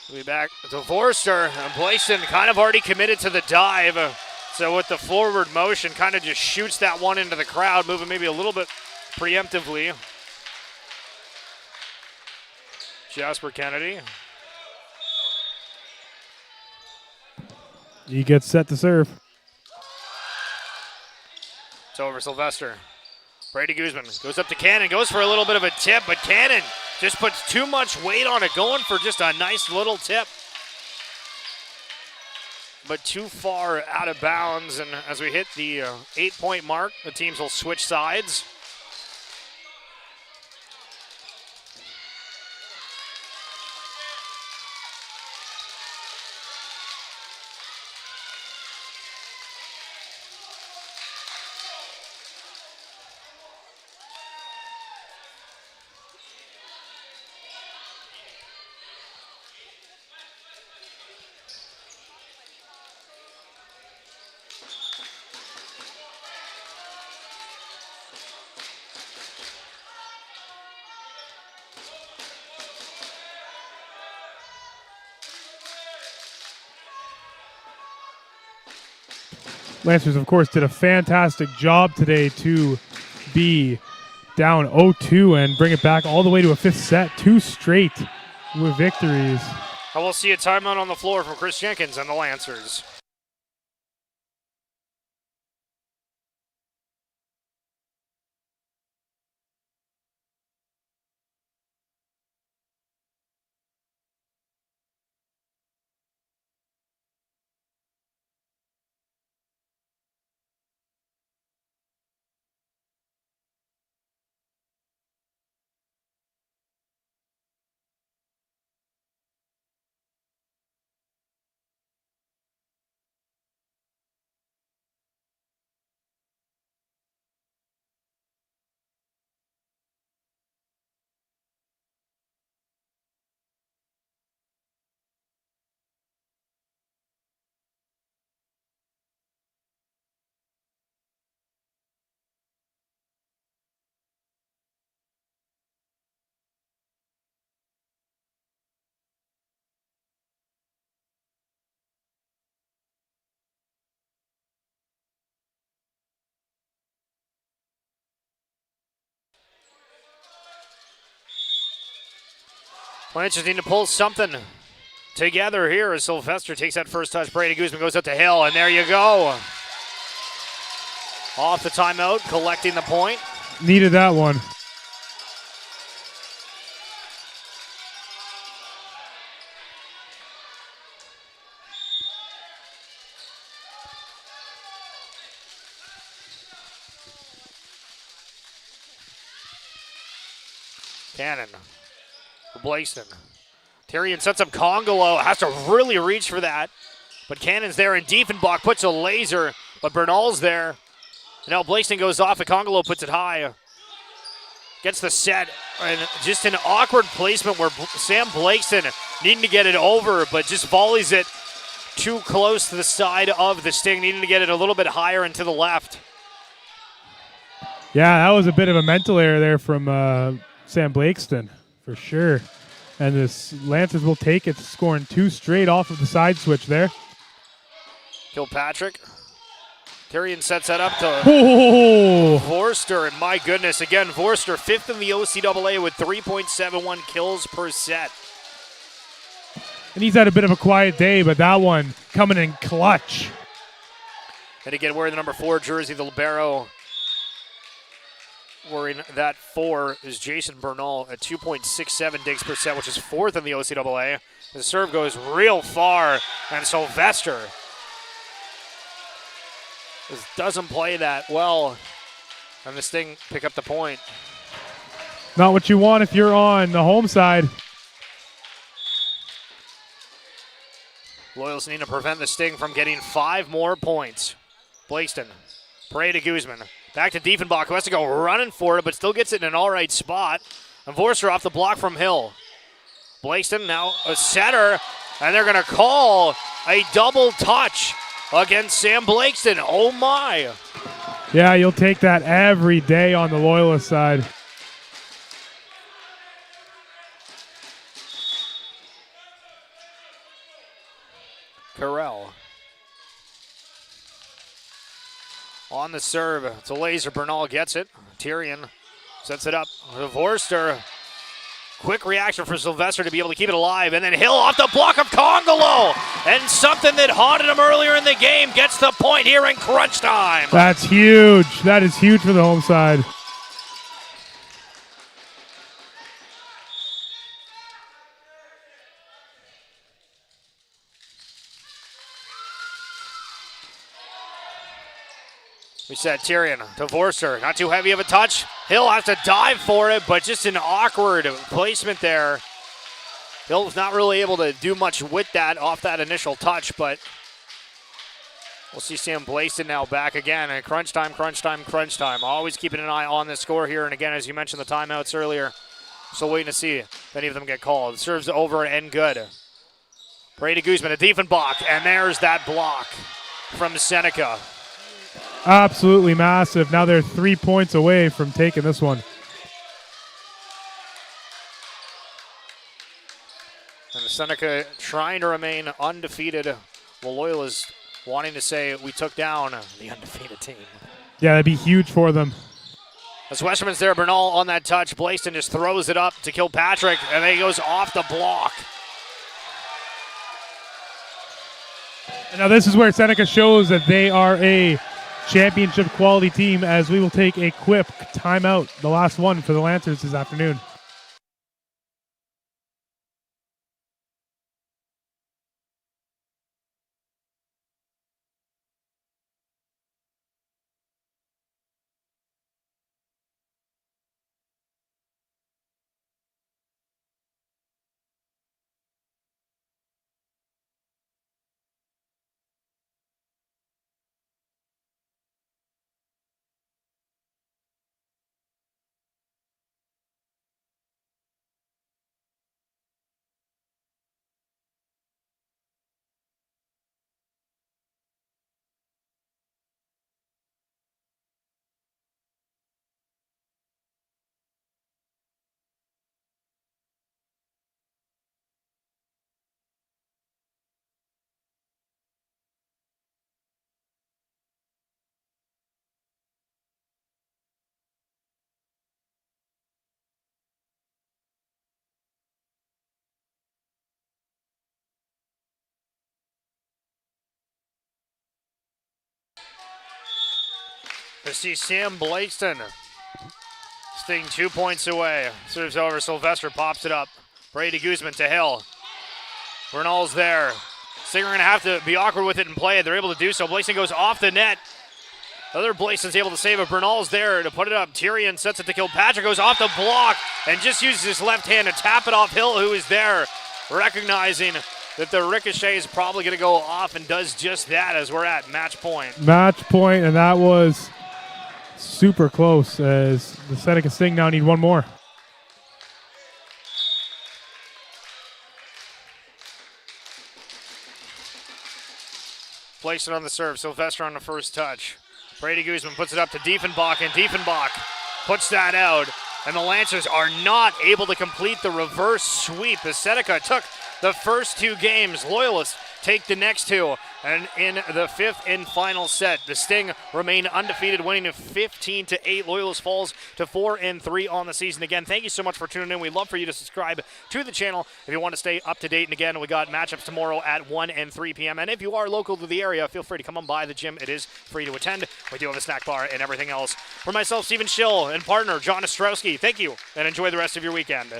We'll be back to Forster, and Blakeston kind of already committed to the dive. So with the forward motion, kind of just shoots that one into the crowd, moving maybe a little bit preemptively. Jasper Kennedy. He gets set to serve. It's over. Sylvester Brady Guzman goes up to Cannon, goes for a little bit of a tip, but Cannon just puts too much weight on it, going for just a nice little tip. But too far out of bounds, and as we hit the 8-point mark, the teams will switch sides. Lancers, of course, did a fantastic job today to be down 0-2 and bring it back all the way to a fifth set. 2 straight with victories. I will see a timeout on the floor from Chris Jenkins and the Lancers. Lancers need to pull something together here as Sylvester takes that first touch. Brady Guzman goes up to Hill, and there you go. Off the timeout, collecting the point. Needed that one. Cannon for Blakeson. Tyrion sets up Congolo, has to really reach for that. But Cannon's there, and Diefenbach puts a laser, but Bernal's there. And now Blakeson goes off, and Congolo puts it high. Gets the set, and just an awkward placement where Sam Blakeson needing to get it over, but just volleys it too close to the side of the Sting, needing to get it a little bit higher and to the left. Yeah, that was a bit of a mental error there from Sam Blakeston, for sure. And the Lancers will take it, scoring 2 straight off of the side switch there. Kilpatrick. Tyrion sets that up to Vorster, and my goodness, again, Vorster, 5th in the OCAA with 3.71 kills per set. And he's had a bit of a quiet day, but that one coming in clutch. And again, wearing the number 4 jersey, the libero. Wearing that 4 is Jason Bernal at 2.67 digs per set, which is 4th in the OCAA. The serve goes real far, and Sylvester doesn't play that well, and the Sting pick up the point. Not what you want if you're on the home side. Loyalists need to prevent the Sting from getting 5 more points. Blakeson, Parade to Guzman. Back to Diefenbach, who has to go running for it, but still gets it in an all right spot. And Vorster off the block from Hill. Blakeson now a setter, and they're going to call a double touch against Sam Blakeson. Oh, my. Yeah, you'll take that every day on the Loyalist side. Carell. On the serve, it's a laser. Bernal gets it. Tyrion sets it up. Vorster. Quick reaction for Sylvester to be able to keep it alive. And then Hill off the block of Congolo. And something that haunted him earlier in the game gets the point here in crunch time. That's huge. That is huge for the home side. We said Tyrion to Vorster. Not too heavy of a touch. Hill has to dive for it, but just an awkward placement there. Hill's not really able to do much with that off that initial touch, but we'll see Sam Blaiston now back again. And crunch time, crunch time, crunch time. Always keeping an eye on the score here. And again, as you mentioned, the timeouts earlier. Still waiting to see if any of them get called. Serves over and good. Brady Guzman, a Diefenbach, and there's that block from Seneca. Absolutely massive. Now they're 3 points away from taking this one. And Seneca trying to remain undefeated. Well, Loyalist wanting to say we took down the undefeated team. Yeah, that'd be huge for them. As Westerman's there, Bernal on that touch. Blaiston just throws it up to Kilpatrick, and then he goes off the block. And now this is where Seneca shows that they are a championship quality team, as we will take a quick timeout, the last one for the Lancers this afternoon. To see Sam Blaiston staying 2 points away. Serves over, Sylvester pops it up. Brady Guzman to Hill. Bernal's there. Singer going to have to be awkward with it and play it. They're able to do so. Blaiston goes off the net. Other Blaiston's able to save it. Bernal's there to put it up. Tyrion sets it to Kilpatrick, goes off the block and just uses his left hand to tap it off Hill, who is there, recognizing that the ricochet is probably going to go off, and does just that as we're at match point. Match point, and that was super close, as the Seneca Sting now need one more. Place it on the serve. Sylvester on the first touch. Brady Guzman puts it up to Diefenbach, and Diefenbach puts that out. And the Lancers are not able to complete the reverse sweep. As Seneca took the first two games, Loyalists take the next two. And in the fifth and final set, the Sting remain undefeated, winning 15-8. Loyalist falls to 4-3 on the season. Again, thank you so much for tuning in. We'd love for you to subscribe to the channel if you want to stay up to date. And again, we got matchups tomorrow at 1 and 3 p.m. And if you are local to the area, feel free to come on by the gym. It is free to attend. We do have a snack bar and everything else. For myself, Stephen Schill, and partner John Ostrowski, thank you, and enjoy the rest of your weekend.